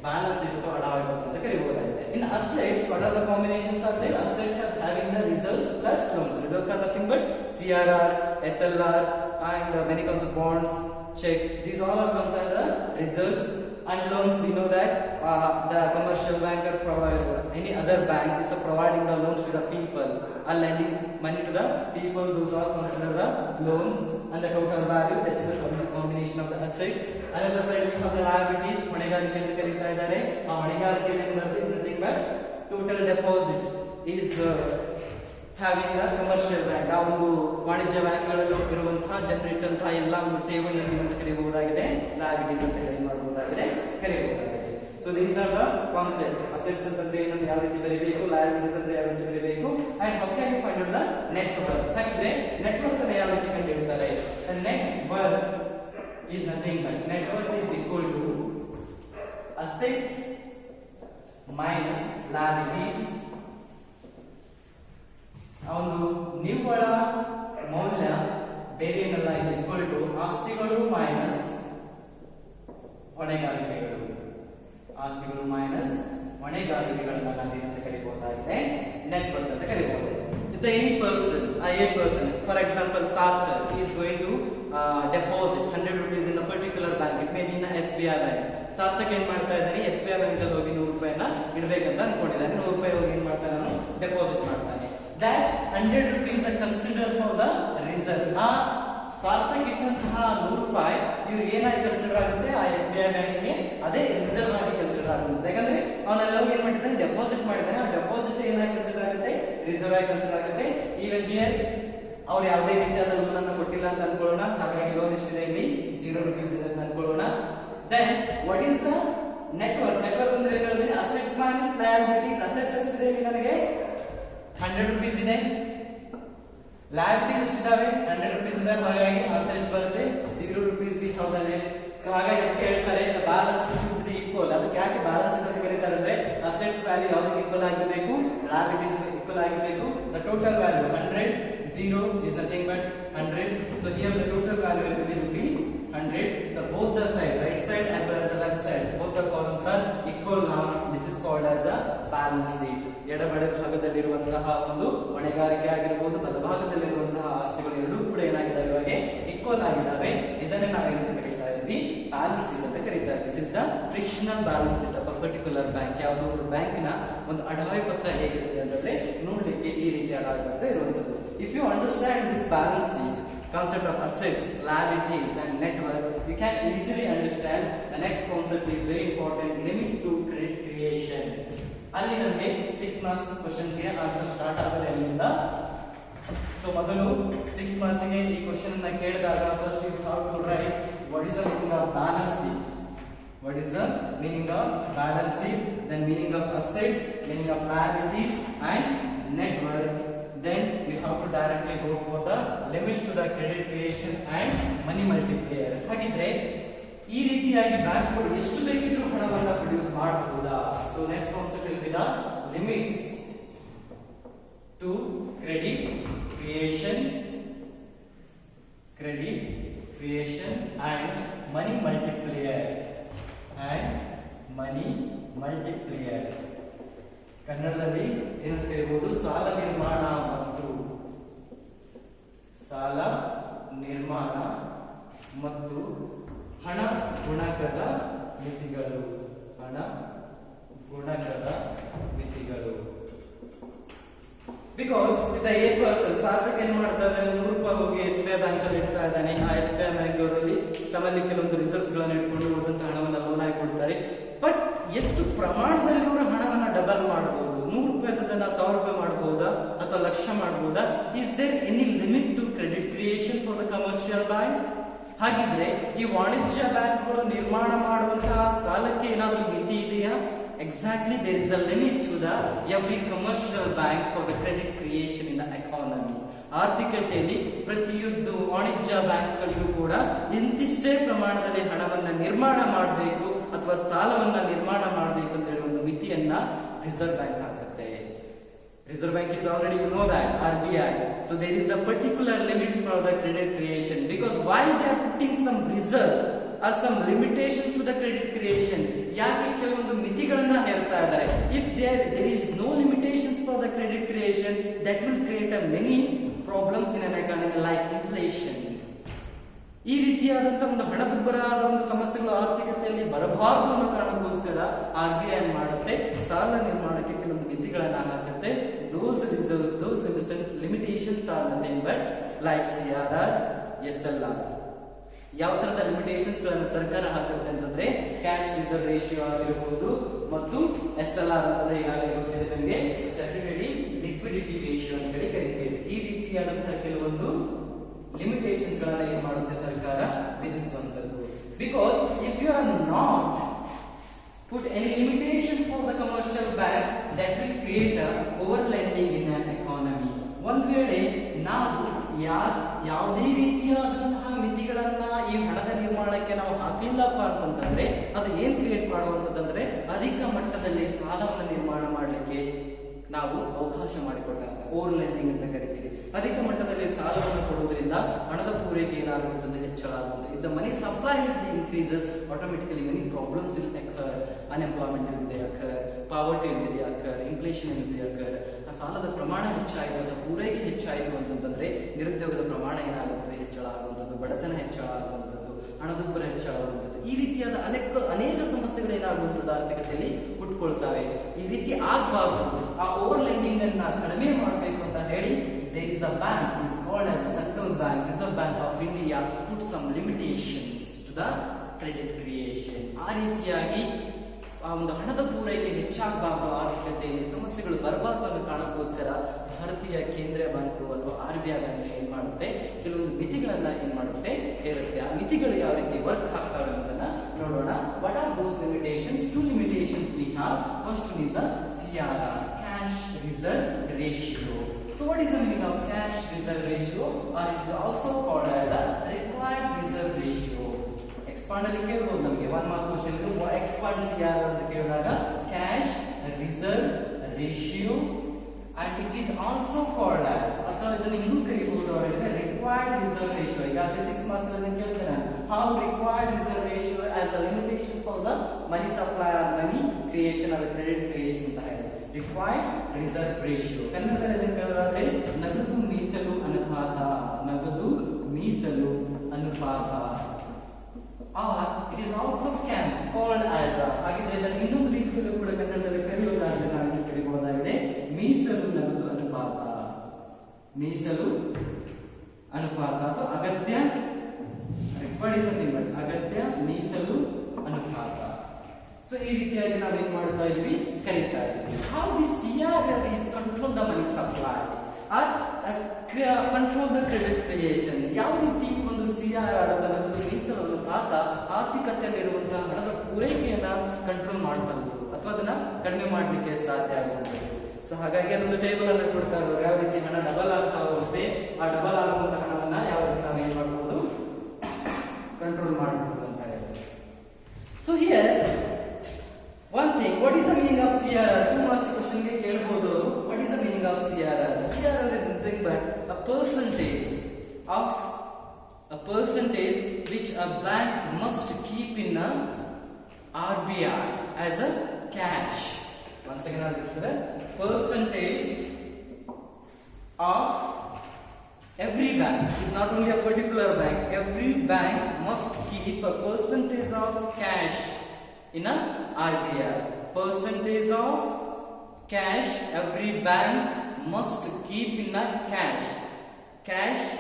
ಬ್ಯಾಲೆನ್ಸ್ ಶೀಟ್ ಅಥವಾ ಅಡಾವೆ ಪತ್ರ ಅಂತ ಕರೆಯಬಹುದಾಗಿದೆ. In assets, what are the combinations are there? Assets are having the reserves plus loans. Reserves are nothing but CRR, SLR, and many kinds of bonds, check. These all are considered the reserves. And loans, we know that the commercial bank or any other bank is providing the loans to the people, are lending money to the people. Those are considered the loans. And the total value, that's the combination of the assets. Another side we have the liabilities. ಹೊಣೆಗಾರಿಕೆ ಅಂತ ಕರೀತಾ ಇದ್ದಾರೆ. ಆ ಹೊಣೆಗಾರಿಕೆಯಲ್ಲಿ ಏನು ಬರುತ್ತೆ? is nothing but total deposit is having the commercial bank. ಆ ಒಂದು ವಾಣಿಜ್ಯ ಬ್ಯಾಂಕ್ಗಳಲ್ಲಿ ಇರುವಂತಹ ಜನರಿಟ್ಟಂತಹ ಎಲ್ಲ ಒಂದು ಠೇವಣಿಯನ್ನು ಅಂತ ಕರೆಯಬಹುದಾಗಿದೆ, liabilities ಅಂತ ಹೇಳಿ ಮಾಡಬಹುದಾಗಿದೆ, ಕರೆಯಬಹುದಾಗಿದೆ. So these are the concept. Assets ಅಂತಂದ್ರೆ ಏನಂತ ಯಾವ ರೀತಿ ಬರೀಬೇಕು, liabilities ಅಂದ್ರೆ ಯಾವ ರೀತಿ ಬರೀಬೇಕು, and how can you find out the net worth? ಹಾಗಿದ್ರೆ net worth ಅನ್ನು ಯಾವ ರೀತಿ ಕಂಡುಹಿಡಿಯುತ್ತಾರೆ? The net worth is nothing but net worth is equal to assets minus liabilities. ಆ ಒಂದು ನಿವ್ವಳ ಮೌಲ್ಯ ಬೇರೆ ಏನಲ್ಲ, is equal to ಆಸ್ತಿಗಳು ಮೈನಸ್ ಹೊಣೆಗಾರಿಕೆಗಳು. ಆಸ್ತಿಗಳು ಮೈನಸ್ ಹೊಣೆಗಾರಿಕೆಗಳನ್ನ ನಾವೇನಂತ ಕರೀಬಹುದಾಗಿದೆ? ನೆಟ್ ವರ್ತ್ ಅಂತ ಕರೀಬಹುದು. If any person, a person, for example, Sarthak is going to deposit 100 rupees in a particular bank. It may be in a SBI bank. Sarthak ಏನ್ ಮಾಡ್ತಾ ಇದ್ದಾನೆ? SBI ಬ್ಯಾಂಕ್ ಅಲ್ಲಿ ಹೋಗಿ 100 ರೂಪಾಯಿನ ಇಡಬೇಕಂತ ಅನ್ಕೊಂಡಿದ್ದಾನೆ. 100 ರೂಪಾಯಿ ಹೋಗಿ ಏನ್ ಮಾಡ್ತಾನೆ? ನಾನು ಡೆಪಾಸಿಟ್ ಮಾಡ್ತಾನೆ. That 100 rupees are considered for the reserve. ಆ ಸಾರ್ಥಕ್ ಇಟ್ಟಂತಹ 100 ರೂಪಾಯಿ ಇವ್ರಿಗೆ ಏನಾಗಿ ಕನ್ಸಿಡರ್ ಆಗುತ್ತೆ? ಆ SBI ಬ್ಯಾಂಕಿಗೆ ಅದೇ ರಿಸರ್ವ್ ಆಗಿ ಕನ್ಸಿಡರ್ ಆಗುತ್ತೆ. ಯಾಕಂದ್ರೆ ಅವನೆಲ್ಲ ಏನ್ ಮಾಡಿದ್ದಾನೆ? ಡೆಪಾಸಿಟ್ ಮಾಡಿದ್ದಾನೆ. ಆ ಡೆಪಾಸಿಟ್ ಏನಾಗಿ ಕನ್ಸಿಡರ್ ಆಗುತ್ತೆ? ರಿಸರ್ವ್ ಆಗಿ ಕನ್ಸಿಡರ್ ಆಗುತ್ತೆ. ಈಗ ಹಿಯರ್ ಅವ್ರು ಯಾವುದೇ ರೀತಿಯಾದ ಲೋನ್ ಅನ್ನು ಕೊಟ್ಟಿಲ್ಲ ಅಂತ ಅನ್ಕೊಳ್ಳೋಣ. ಹಾಗಾಗಿ ಲೋನ್ ಎಷ್ಟಿದೆ? ಇಲ್ಲಿ 0 rupees ಇದೆ ಅಂತ ಅನ್ಕೊಳ್ಳೋಣ. Then what is the net worth? Net worth ಅಂದ್ರೆ ಏನು ಹೇಳಿದ್ರೆ assets minus liabilities. Assets ಎಷ್ಟಿದೆ ಇಲ್ಲಿ ನನಗೆ? 100 rupees ಇದೆ. liabilities ಎಷ್ಟಿದಾವೆ? 100 rupees ಇದೆ. ಹಾಗಾಗಿ ಆನ್ಸರ್ ಎಷ್ಟು ಬರುತ್ತೆ? 0 rupees we have the net. So ಹಾಗಾಗಿ ಅದಕ್ಕೆ ಹೇಳ್ತಾರೆ the balance should be equal. ಅದಕ್ಕೆ ಯಾಕೆ ಬ್ಯಾಲೆನ್ಸ್ ಅಂತ ಕರೀತಾರೆ ಅಂದ್ರೆ assets value ಯಾವ್ದಕ್ಕೆ ಈಕ್ವಲ್ ಆಗಿರಬೇಕು? liabilities ಈಕ್ವಲ್ ಆಗಿರಬೇಕು. the total value 100, 0 is nothing but 100. so here the total value will be rupees 100. the both the side, right side as well as the left side, both the columns are equal. now this is called as a balance sheet. ಎಡಬಡ ಭಾಗದಲ್ಲಿರುವಂತಹ ಒಂದು ಹೊಣೆಗಾರಿಕೆ ಆಗಿರಬಹುದು, ಬಲಭಾಗದಲ್ಲಿರುವಂತಹ ಆಸ್ತಿಗಳು ಎರಡೂ ಕೂಡ ಏನಾಗಿದ್ದಾವೆ? ಇವಾಗ ಈಕ್ವಲ್ ಆಗಿದ್ದಾವೆ. ಇದನ್ನೇ ನಾವು ಏನಂತ ಕರೀತಾ ಇದ್ವಿ? ಬ್ಯಾಲೆನ್ಸ್ ಶೀಟ್ ಅಂತ ಕರೀತಾರೆ. This is the frictional balance sheet of particular bank. ಯಾವುದೋ ಒಂದು ಬ್ಯಾಂಕಿನ ಒಂದು ಅಡಾವೆ ಪತ್ರ ಹೇಗಿರುತ್ತೆ ಅಂತಂದ್ರೆ ನೋಡ್ಲಿಕ್ಕೆ ಈ ರೀತಿ ಅಡಾವೆ ಪತ್ರ ಇರುವಂತದ್ದು. If you understand this balance sheet, concept of assets, liabilities and net worth, you can easily understand the next concept is very important, limit to credit creation. ಅಲ್ಲಿ ನಮಗೆ 6 marks ಕ್ವೆಶ್ಚನ್ಸ್ ಗೆ ಆನ್ಸರ್ ಸ್ಟಾರ್ಟ್ ಆಗುತ್ತೆ ಅಲ್ಲಿಂದ. ಸೊ ಮೊದಲು 6 marks ಗೆ ಈ ಕ್ವೆಶ್ಚನ್ ಅನ್ನು ಕೇಳಿದಾಗ first you have to write what is the meaning of balance sheet. what is the meaning of balance sheet, then meaning of assets, meaning of liabilities and net worth. then we have to directly go for the limits to the credit creation and money multiplier. ಹಾಗಿದ್ರೆ ಈ ರೀತಿಯಾಗಿ ಬ್ಯಾಂಕ್ಗಳು ಎಷ್ಟು ಬೇಕಿದ್ರೂ ಹಣವನ್ನು ಪ್ರೊಡ್ಯೂಸ್ ಮಾಡಬಹುದಾ? So next concept will be the limits to credit creation and money multiplier. ಕನ್ನಡದಲ್ಲಿ ಏನಂತ ಕರೀಬಹುದು? ಸಾಲ ನಿರ್ಮಾಣ ಮತ್ತು ಹಣ ಗುಣಕದ ಮಿತಿಗಳು. ಹಣ ಗುಣಕದ ಮಿತಿಗಳು. Because with A person Sarthak ಏನ್ ಮಾಡ್ತಾ ಇದ್ದಾನೆ, 100 ರೂಪಾಯಿ ಹೋಗಿ ಎಸ್ ಬಿ ಐ ಬ್ಯಾಂಕ್ ಅಲ್ಲಿ ಇಡ್ತಾ ಇದ್ದಾನೆ. ಆ ಎಸ್ ಬಿ ಐ ಬ್ಯಾಂಕ್ ಅವರಲ್ಲಿ ತಮ್ಮಲ್ಲಿ ಕೆಲವೊಂದು ರಿಸರ್ವ್ಸ್ ಗಳನ್ನ ಇಟ್ಕೊಂಡು ಉಳಿದಂತ ಹಣವನ್ನ ಲೋನ್ ಆಗಿ ಕೊಡ್ತಾರೆ. ಬಟ್ ಎಷ್ಟು ಪ್ರಮಾಣದಲ್ಲಿ ಇವರು ಹಣವನ್ನ ಡಬಲ್ ಮಾಡಬಹುದು? 100 ರೂಪಾಯಿ 1000 ರೂಪಾಯಿ ಮಾಡಬಹುದಾ ಅಥವಾ ಲಕ್ಷ ಮಾಡಬಹುದಾ? Is there any limit to credit creation for the commercial bank? ಹಾಗಿದ್ರೆ ಈ ವಾಣಿಜ್ಯ ಬ್ಯಾಂಕ್ಗಳು ನಿರ್ಮಾಣ ಮಾಡುವಂತಹ ಸಾಲಕ್ಕೆ ಏನಾದರೂ ಮಿತಿ ಇದೆಯಾ? Exactly, there is a limit to the every commercial bank for the credit creation in the economy. ಆರ್ಥಿಕತೆಯಲ್ಲಿ ಪ್ರತಿಯೊಂದು ವಾಣಿಜ್ಯ ಬ್ಯಾಂಕ್ಗಳಿಗೂ ಕೂಡ ಇಂತಿಷ್ಟೇ ಪ್ರಮಾಣದಲ್ಲಿ ಹಣವನ್ನ ನಿರ್ಮಾಣ ಮಾಡಬೇಕು ಅಥವಾ ಸಾಲವನ್ನ ನಿರ್ಮಾಣ ಮಾಡಬೇಕು ಅಂತ ಹೇಳಿ ಒಂದು ಮಿತಿಯನ್ನ ರಿಸರ್ವ್ ಬ್ಯಾಂಕ್ ಹಾಕುತ್ತೆ. Reserve Bank is already, you know that, RBI. So there is a particular limits for the credit creation, because why they are putting some reserve or some limitations to the credit creation? ಯಾಕೆ ಕೆಲವೊಂದು ಮಿತಿಗಳನ್ನ ಹೇರ್ತಾ ಇದ್ದಾರೆ? If there is no limitations for the credit creation, that will create a many problems in an economy like inflation. ಈ ರೀತಿಯಾದಂತಹ ಒಂದು ಹಣದುಬ್ಬರದ ಒಂದು ಸಮಸ್ಯೆಗಳು ಆರ್ಥಿಕತೆಯಲ್ಲಿ ಬರಬಾರದು ಅನ್ನೋ ಕಾರಣಕ್ಕೋಸ್ಕರ RBI ಮಾಡುತ್ತೆ, ಸಾಲ ನಿರ್ಮಾಣಕ್ಕೆ ಕೆಲವೊಂದು ಮಿತಿಗಳನ್ನ ಹಾಕುತ್ತೆ. Those reserves, those limitations are nothing but like CRR, SLR. ಯಾವ ತರದ ಲಿಮಿಟೇಷನ್ಸ್ ಗಳನ್ನ ಸರ್ಕಾರ ಹಾಕುತ್ತೆ ಅಂತಂದ್ರೆ ಕ್ಯಾಶ್ ರಿಸರ್ವ್ ರೇಷಿಯೋ ಆಗಿರಬಹುದು ಮತ್ತು SLR ಅಂತಂದ್ರೆ ಈಗಾಗಲೇ ಗೊತ್ತಿದೆ ನಿಮಗೆ, ಸ್ಟ್ಯಾಟ್ಯೂಟರಿ ಲಿಕ್ವಿಡಿಟಿ ರೇಷಿಯೋ ಅಂತ ಹೇಳಿ ಕರೀತೀವಿ. ಈ ರೀತಿಯಾದಂತಹ ಕೆಲವೊಂದು ಲಿಮಿಟೇಷನ್ಸ್ ಗಳನ್ನ ಏನ್ ಮಾಡುತ್ತೆ ಸರ್ಕಾರ ವಿಧಿಸುವಂತದ್ದು. Because if you are not put any limitation for the commercial bank, that will create a over lending in an economy. ಒಂದ್ ವೇಳೆ ನಾವು ಯಾವುದೇ ರೀತಿಯಾದಂತಹ ಮಿತಿಗಳನ್ನ ಈ ಹಣದ ನಿರ್ಮಾಣಕ್ಕೆ ನಾವು ಹಾಕಲಿಲ್ಲಪ್ಪ ಅಂತಂದ್ರೆ ಅದು ಏನ್ ಕ್ರಿಯೇಟ್ ಮಾಡುವಂತಂದ್ರೆ ಅಧಿಕ ಮಟ್ಟದಲ್ಲಿ ಸಾಲವನ್ನು ನಿರ್ಮಾಣ ಮಾಡಲಿಕ್ಕೆ ನಾವು ಅವಕಾಶ ಮಾಡಿಕೊಟ್ಟಂತ ಓವರ್ ಲೆಂಡಿಂಗ್ ಅಂತ ಕರಿತೀವಿ. ಅಧಿಕ ಮಟ್ಟದಲ್ಲಿ ಸಾಲವನ್ನು ಕೊಡುವುದರಿಂದ ಹಣದ ಪೂರೈಕೆ ಏನಾಗುತ್ತದೆ, ಹೆಚ್ಚಳ ಆಗುತ್ತೆ. If the money supply increases, automatically many problems will occur. Unemployment will occur, poverty will occur, inflation will occur. ಸಾಲದ ಪ್ರಮಾಣ ಹೆಚ್ಚಾಯಿತು ಅಥವಾ ಪೂರೈಕೆ ಹೆಚ್ಚಾಯಿತು ಅಂತಂದ್ರೆ ನಿರುದ್ಯೋಗದ ಪ್ರಮಾಣ ಏನಾಗುತ್ತೆ, ಹೆಚ್ಚಳ ಆಗುವಂಥದ್ದು, ಬಡತನ ಹೆಚ್ಚಳ ಆಗುವಂಥದ್ದು, ಹಣದುಬ್ಬರ ಹೆಚ್ಚಳ ಆಗುವಂಥದ್ದು. ಈ ರೀತಿಯಾದ ಅನೇಕ ಸಮಸ್ಯೆಗಳು ಏನಾಗುವಂಥದ್ದು ಆರ್ಥಿಕತೆಯಲ್ಲಿ ಹುಟ್ಟುಕೊಳ್ತವೆ. ಈ ರೀತಿ ಆಗಬಾರ್ದು, ಆ ಓವರ್ ಲೆಂಡಿಂಗ್ ಅನ್ನ ಕಡಿಮೆ ಮಾಡಬೇಕು ಅಂತ ಹೇಳಿ there is a bank is called as the Central Bank, Reserve Bank of India, put some limitations to the credit creation. ಆ ರೀತಿಯಾಗಿ ಆ ಒಂದು ಹಣದ ಪೂರೈಕೆ ಹೆಚ್ಚಾಗಬಾರ್ದು, ಆರ್ಥಿಕತೆಯಲ್ಲಿ ಸಮಸ್ಯೆಗಳು ಬರಬಾರ್ದು ಅನ್ನೋ ಕಾರಣಕ್ಕೋಸ್ಕರ ಭಾರತೀಯ ಕೇಂದ್ರೀಯ ಬ್ಯಾಂಕು ಅಥವಾ RBI ಬ್ಯಾಂಕ್ ಏನ್ ಮಾಡುತ್ತೆ, ಕೆಲವೊಂದು ಮಿತಿಗಳನ್ನ ಏನ್ ಮಾಡುತ್ತೆ, ಹೇರುತ್ತೆ. ಆ ಮಿತಿಗಳು ಯಾವ ರೀತಿ ವರ್ಕ್ ಆಗ್ತವೆ ಅನ್ನೋದನ್ನ ನೋಡೋಣ. What are those limitations? 2 limitations we have. First one is the CRR, cash reserve ratio. So what is the meaning of cash reserve ratio, or it is also called as a required reserve ratio? Expand ಅಲ್ಲಿ ಕೇಳಬಹುದು ನಮಗೆ 1 ಮಾರ್ಕ್ಸ್ ಕ್ವೆಶ್ಚನ್ ಇದು. expand CRR ಅಂತ ಕೇಳಿದಾಗ cash reserve ratio, and it is also called as, ಅಥವಾ ಇದನ್ನು ಇನ್ನೂ ಕರೆಯಬಹುದು ಅವರಿಗೆ required reserve ratio. ಈಗಾಗಲೇ 6 ಮಾರ್ಕ್ಸ್ ಅಲ್ಲಿ ಕೇಳ್ತೇನೆ, how required reserve ratio as a limitation for the money supply or money creation or credit creation ಅಂತ ಹೇಳಿ required reserve ratio. ಕನ್ನಡದಲ್ಲಿ ಇದನ್ನು ಕೇಳೋದಾದ್ರೆ ನಗದು ಮೀಸಲು ಅನುಪಾತ, ನಗದು ಮೀಸಲು ಅನುಪಾತ, or it is also can called as a, ಹಾಗಿದ್ರೆ ಇದನ್ನು ಇನ್ನೊಂದು ರೀತಿಯಲ್ಲೂ ಕೂಡ ಕನ್ನಡದಲ್ಲಿ ಕರೆಯುವುದಾದ್ರೆ ನಾವು ಕರೆಯಬಹುದಾಗಿದೆ ಮೀಸಲು ನಗದು ಅನುಪಾತ, ಮೀಸಲು ಅನುಪಾತ ಅಥವಾ ಅಗತ್ಯ, required is nothing but ಅಗತ್ಯ ಮೀಸಲು ಅನುಪಾತ. ಸೊ ಈ ರೀತಿಯಾಗಿ ನಾವೇನ್ ಮಾಡ್ತಾ ಇದ್ವಿ, ಕರೀತಾ ಇದ್ವಿ. How this CRR is control the money supply or control the credit creation? ಯಾವ ರೀತಿ ಒಂದು CRR ಅದನ್ನು ಮೀಸಲು ಅನುಪಾತ ಆರ್ಥಿಕತೆಯಲ್ಲಿರುವಂತಹ ಹಣದ ಪೂರೈಕೆಯನ್ನ ಕಂಟ್ರೋಲ್ ಮಾಡಬಹುದು ಅಥವಾ ಅದನ್ನ ಕಡಿಮೆ ಮಾಡಲಿಕ್ಕೆ ಸಾಧ್ಯ ಆಗುತ್ತೆ. ಸೊ ಹಾಗಾಗಿ ಅದೊಂದು ಟೇಬಲ್ ಅನ್ನು ಕೊಡ್ತಾ ಇರೋದು, ಯಾವ ರೀತಿ ಹಣ ಡಬಲ್ ಆಗ್ತಾ ಹೋಗುತ್ತೆ, ಆ ಡಬಲ್ ಆಗುವಂತಹ ಹಣವನ್ನ ಯಾವ ರೀತಿ ನಾವು ಏನ್ ಮಾಡಬಹುದು, ಕಂಟ್ರೋಲ್ ಮಾಡಬಹುದು ಅಂತ ಹೇಳಿ. So here one thing, what is the meaning of CRR? 2 marks question ಗೆ ಕೇಳಬಹುದು. What is the meaning of CRR? CRR is nothing but a percentage which a bank must keep in a RBI as a cash. Once again I'll repeat that. Percentage of Every bank is not only a particular bank. Every bank must keep a percentage of cash in a RBI. Percentage of cash. Every bank must keep in a cash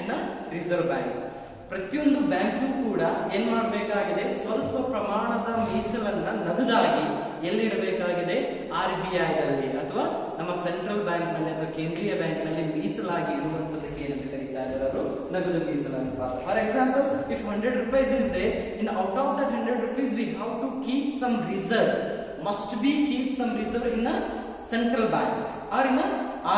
in a reserve bank. ಪ್ರತಿಯೊಂದು ಬ್ಯಾಂಕು ಕೂಡ ಏನ್ ಮಾಡಬೇಕಾಗಿದೆ, ಸ್ವಲ್ಪ ಪ್ರಮಾಣದ ಮೀಸಲನ್ನ ನಗದಾಗಿ ಎಲ್ಲಿಡಬೇಕಾಗಿದೆ, RBI ದಲ್ಲಿ ಅಥವಾ ನಮ್ಮ ಸೆಂಟ್ರಲ್ ಬ್ಯಾಂಕ್ ನಲ್ಲಿ ಅಥವಾ ಕೇಂದ್ರೀಯ ಬ್ಯಾಂಕ್ ನಲ್ಲಿ ಮೀಸಲಾಗಿ ಇಡುವಂತದಕ್ಕೆ ಏನಂತ ಕರೀತಾರೆ ಅವರು, ನಗದು ಮೀಸಲಾನುಪಾತ. For example, if 100 rupees is there, in out of that 100 rupees we have to keep some reserve, must be keep some reserve in a central bank or in a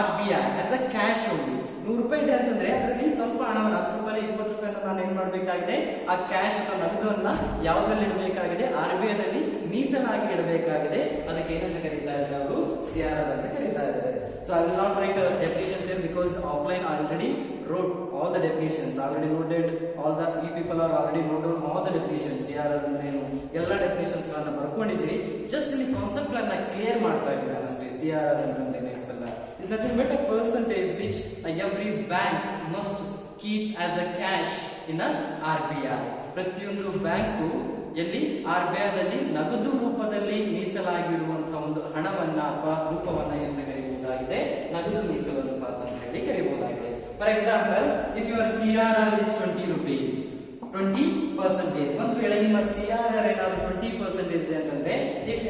RBI as a cash only. 100 ರೂಪಾಯಿ ಇದೆ ಅಂತಂದ್ರೆ ಅದರಲ್ಲಿ ಸ್ವಲ್ಪ ಹಣವನ್ನು 10 ರೂಪಾಯಿ 20 ರೂಪಾಯಿನ ನಾನು ಏನ್ ಮಾಡಬೇಕಾಗಿದೆ, ಆ ಕ್ಯಾಶ್ ಅಥವಾ ನಗದನ್ನ ಯಾವ್ದ್ರಲ್ಲಿ ಇಡಬೇಕಾಗಿದೆ, RBI ದಲ್ಲಿ ಮೀಸಲಾಗಿ ಇಡಬೇಕಾಗಿದೆ. ಅದಕ್ಕೆ ಏನಂತ ಕರೀತಾ ಇದ್ದಾರೆ ಅವರು, CRR ಅಂತ ಕರೀತಾ ಇದ್ದಾರೆ. So I will not write definitions here because offline I already wrote all the definitions, already noted all the, you people are already noted all the definitions. CRR ಅಂದ್ರೆ ಏನು ಎಲ್ಲ ಡೆಫಿನಿಷನ್ಸ್ ಗಳನ್ನ ಬರ್ಕೊಂಡಿದ್ದೀರಿ. ಜಸ್ಟ್ ಇಲ್ಲಿ ಕಾನ್ಸೆಪ್ಟ್ ಗಳನ್ನ ಕ್ಲಿಯರ್ ಮಾಡ್ತಾ ಇದ್ದೀನಿ ಅಷ್ಟೇ. CRR ಅಂತಂದ್ರೆ ನೆಕ್ಸ್ಟ್ ಅಲ್ಲ, is nothing but a percentage which every bank must keep as a cash in a RBI. ಪ್ರತಿಯೊಂದು ಬ್ಯಾಂಕು ಎಲ್ಲಿ RBI ದಲ್ಲಿ ನಗದು ರೂಪದಲ್ಲಿ ಮೀಸಲಾಗಿ ಇಡುವಂತಹ ಒಂದು ಹಣವನ್ನ ಅಥವಾ ರೂಪವನ್ನ ಎಂದು ಕರೆಯಬಹುದಾಗಿದೆ, ನಗದು ಮೀಸಲು ಅನುಪಾತ ಅಂತ ಹೇಳಿ ಕರೆಯಬಹುದಾಗಿದೆ. For example, if your CRR is 20 rupees, 20%. ಒಂದು ವೇಳೆ ನಿಮ್ಮ CRR ಏನಾದ್ರು 20% ಇದೆ ಅಂತಂದ್ರೆ, ಇಫ್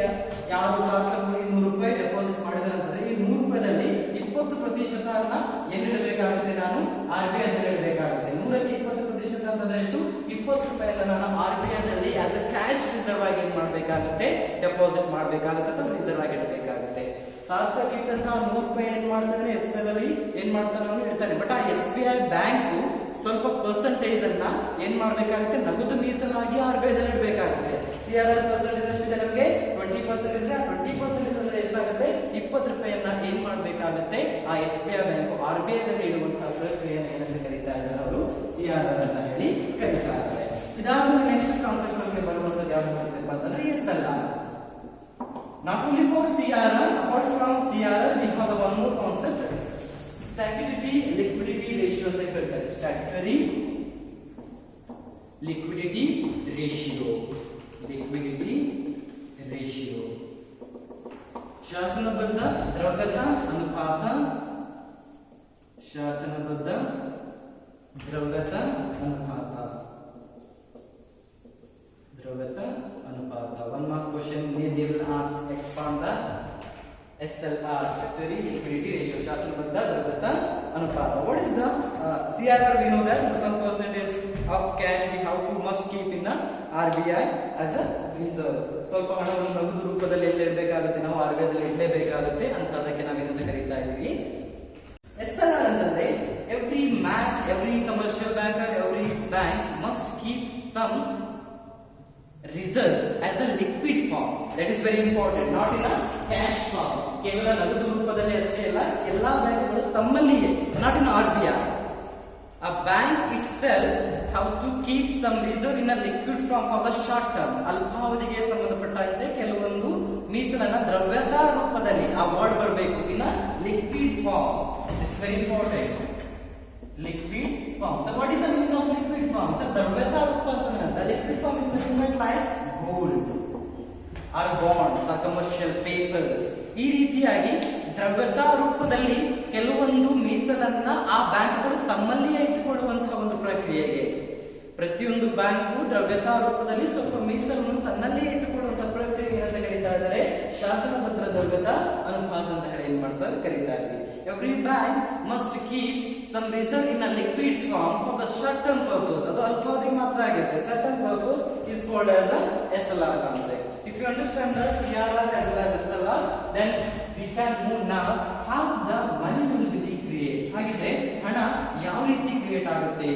ಯಾರು ಸಾಕಂದ್ರೆ 100 ರೂಪಾಯಿ ಡೆಪಾಸಿಟ್ ಮಾಡಿದ್ರೆ ಅಂತಂದ್ರೆ ಈ 100 ರೂಪಾಯಿದಲ್ಲಿ 20% ಎಲ್ಲಿಡಬೇಕಾಗುತ್ತೆ, ನಾನು RBI ದಲ್ಲಿ ಇಡಬೇಕಾಗುತ್ತೆ. 100ಕ್ಕೆ 20% ಅಂತಂದ್ರೆ ಎಷ್ಟು, 20 ರೂಪಾಯಿನ ನಾನು RBI ದಲ್ಲಿ ಆಸ್ ಅ ಕ್ಯಾಶ್ ರಿಸರ್ವ್ ಆಗಿ ಏನ್ ಮಾಡಬೇಕಾಗುತ್ತೆ, ಡೆಪಾಸಿಟ್ ಮಾಡಬೇಕಾಗುತ್ತೆ ಅಥವಾ ರಿಸರ್ವ್ ಆಗಿ ಇಡಬೇಕಾಗುತ್ತೆ. ಸಾರ್ಥಕ್ ಇಟ್ಟಂತಹ 100 ರೂಪಾಯಿ ಏನ್ ಮಾಡ್ತಾನೆ, SBI ದಲ್ಲಿ ಏನ್ ಮಾಡ್ತಾನೆ, ಅವನು ಇಡ್ತಾನೆ. ಬಟ್ ಆ SBI ಬ್ಯಾಂಕು ಸ್ವಲ್ಪ ಪರ್ಸೆಂಟೇಜ್ ಅನ್ನ ಏನ್ ಮಾಡಬೇಕಾಗುತ್ತೆ, ನಗದು ಮೀಸಲಾಗಿ RBI ದಲ್ಲಿ ಇಡಬೇಕಾಗುತ್ತೆ. CRR ಪರ್ಸೆಂಟೇಜ್ ಎಷ್ಟಿದೆ ನಮಗೆ, 20% ಇದ್ರೆ ಆ 20% ಅಂದ್ರೆ ಎಷ್ಟಾಗುತ್ತೆ, 20 ರೂಪಾಯಿಯನ್ನ ಏನ್ ಮಾಡಬೇಕಾಗುತ್ತೆ, ಆ SBI ಬ್ಯಾಂಕು RBI ದಲ್ಲಿ ಇಡುವಂತಹ ಪ್ರಕ್ರಿಯೆಯನ್ನು ಏನಂತ ಕರೀತಾ ಇದ್ದಾರೆ ಅವರು, CRR ಅಂತ ಹೇಳಿ ಕರೀತಾ ಇದ್ದಾರೆ. ಇದಾದ್ಮೇಲೆ ನೆಕ್ಸ್ಟ್ ಕಾನ್ಸೆಪ್ಟ್ ನಮಗೆ ಬರುವಂತದ್ದು ಯಾವುದು ಅಂತಂದ್ರೆ SLR. Not only for CRR, apart from CRR, we have one more concept, statutory liquidity ratio ಅಂತ ಹೇಳ್ತಾರೆ. Statutory liquidity ratio. ಶಾಸನಬದ್ಧ ದ್ರವ್ಯತಾ ಅನುಪಾತ. ಶಾಸನಬದ್ಧ ದ್ರವ್ಯತಾ ಅನುಪಾತ. One marks question, they will ask, expand the SLR, statutory liquidity ratio, ಶಾಸನಬದ್ಧ ದ್ರವ್ಯತಾ ಅನುಪಾತ. What is the CRR? We know that some percentage of cash we have to must keep in a RBI as a reserve. ಸ್ವಲ್ಪ ಹಣವನ್ನು ನಗದು ರೂಪದಲ್ಲಿ ಎಲ್ಲಿ ಇಡಬೇಕಾಗುತ್ತೆ, ನಾವು RBI ದಲ್ಲಿ ಇಡಲೇಬೇಕಾಗುತ್ತೆ ಅಂತ ಅದಕ್ಕೆ ನಾವೇನಂತ ಕರೀತಾ ಇದೀವಿ, SLR ಅಂತಂದ್ರೆ every commercial bank or every bank must keep some reserve as a liquid form. That is very important, not in a cash form. ಕೇವಲ ನಗದು ರೂಪದಲ್ಲಿ ಅಷ್ಟೇ ಅಲ್ಲ, ಎಲ್ಲಾ ಬ್ಯಾಂಕ್ಗಳು ತಮ್ಮಲ್ಲಿಯೇ, not in RBI. A bank itself have to keep some reserve in a liquid form for the short term. ಅಲ್ಪಾವಧಿಗೆ ಸಂಬಂಧಪಟ್ಟಂತೆ ಕೆಲವೊಂದು ಮೀಸಲನ್ನ ದ್ರವ್ಯತಾ ರೂಪದಲ್ಲಿ, ಆ ವರ್ಡ್ ಬರಬೇಕು, in a liquid form. It's very important. Liquid form. So what is the meaning of liquid form? So ದ್ರವ್ಯತಾ ರೂಪ ಅಂತಂದ್ರೆ liquid form is nothing but like gold or bonds or commercial papers. ಈ ರೀತಿಯಾಗಿ ದ್ರವ್ಯತಾ ರೂಪದಲ್ಲಿ ಕೆಲವೊಂದು ಮೀಸಲನ್ನ ಆ ಬ್ಯಾಂಕ್ಗಳು ತಮ್ಮಲ್ಲಿಯೇ ಇಟ್ಟುಕೊಳ್ಳುವಂತಹ ಒಂದು ಪ್ರಕ್ರಿಯೆಗೆ ಪ್ರತಿಯೊಂದು ಬ್ಯಾಂಕು ದ್ರವ್ಯತಾ ರೂಪದಲ್ಲಿ ಸ್ವಲ್ಪ ಮೀಸಲನ್ನು ತನ್ನಲ್ಲಿಯೇ ಇಟ್ಟುಕೊಳ್ಳುವಂತಹ ಪ್ರಕ್ರಿಯೆ ಏನಂತ ಕರೀತಾ ಇದ್ದಾರೆ, ಶಾಸನಬದ್ಧ ದ್ರವ್ಯತಾ ಅನುಪಾತ ಅಂತ ಹೇಳಿ ಏನ್ ಮಾಡ್ತಾರೆ ಕರೀತಾ ಇದ್ವಿ. Every bank must keep some reserve in a liquid form for the short term purpose. ಅದು ಅಲ್ಪಾವಧಿಗೆ ಮಾತ್ರ ಆಗುತ್ತೆ. Certain purpose is called as a SLR concept. If you understand the CRR as well as SLR, then we can move now how the money will be created. ಹಾಗಿದ್ರೆ ಹಣ ಯಾವ ರೀತಿ ಕ್ರಿಯೇಟ್ ಆಗುತ್ತೆ,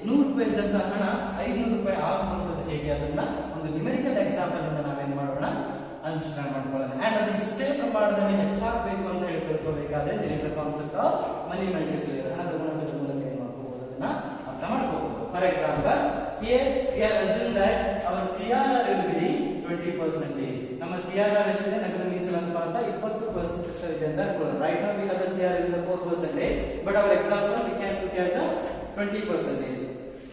100 ರೂಪಾಯಿ ಇದ್ದಂತ ಹಣ 500 ರೂಪಾಯಿ ಆಗುವಂತದ್ದು ಹೇಗೆ, ಅದನ್ನ ಒಂದು ನ್ಯೂಮೆರಿಕಲ್ ಎಕ್ಸಾಂಪಲ್ ಇಂದ ನಾವೇನ್ ಮಾಡೋಣ, ಅಂಡರ್ಸ್ಟ್ಯಾಂಡ್ ಮಾಡ್ಕೊಳ್ಳೋಣ. ಅಂಡ್ ಅದು ಇಷ್ಟೇ ಪ್ರಮಾಣದಲ್ಲಿ ಹೆಚ್ಚಾಗಬೇಕು ಅಂತ ಹೇಳಿ ತಿಳ್ಕೊಬೇಕಾದ್ರೆ there is a concept of money multiplier. ಹಣದ ಗುಣಕದ ಮೂಲಕ ಏನ್ ಮಾಡ್ಕೋಬಹುದು, ಅದನ್ನ ಅರ್ಥ ಮಾಡ್ಕೋಬಹುದು. For example, here we are assume that our CRR will be 20%. ನಮ್ಮ CRR ಎಷ್ಟಿದೆ, ನಗದು ಮೀಸಲು ಅನುಪಾತ 20% ಇದೆ ಅಂತ ಅನ್ಕೊಳ್ಳೋಣ. Right now we have the CRR is 4%, but our example we can look as a 20%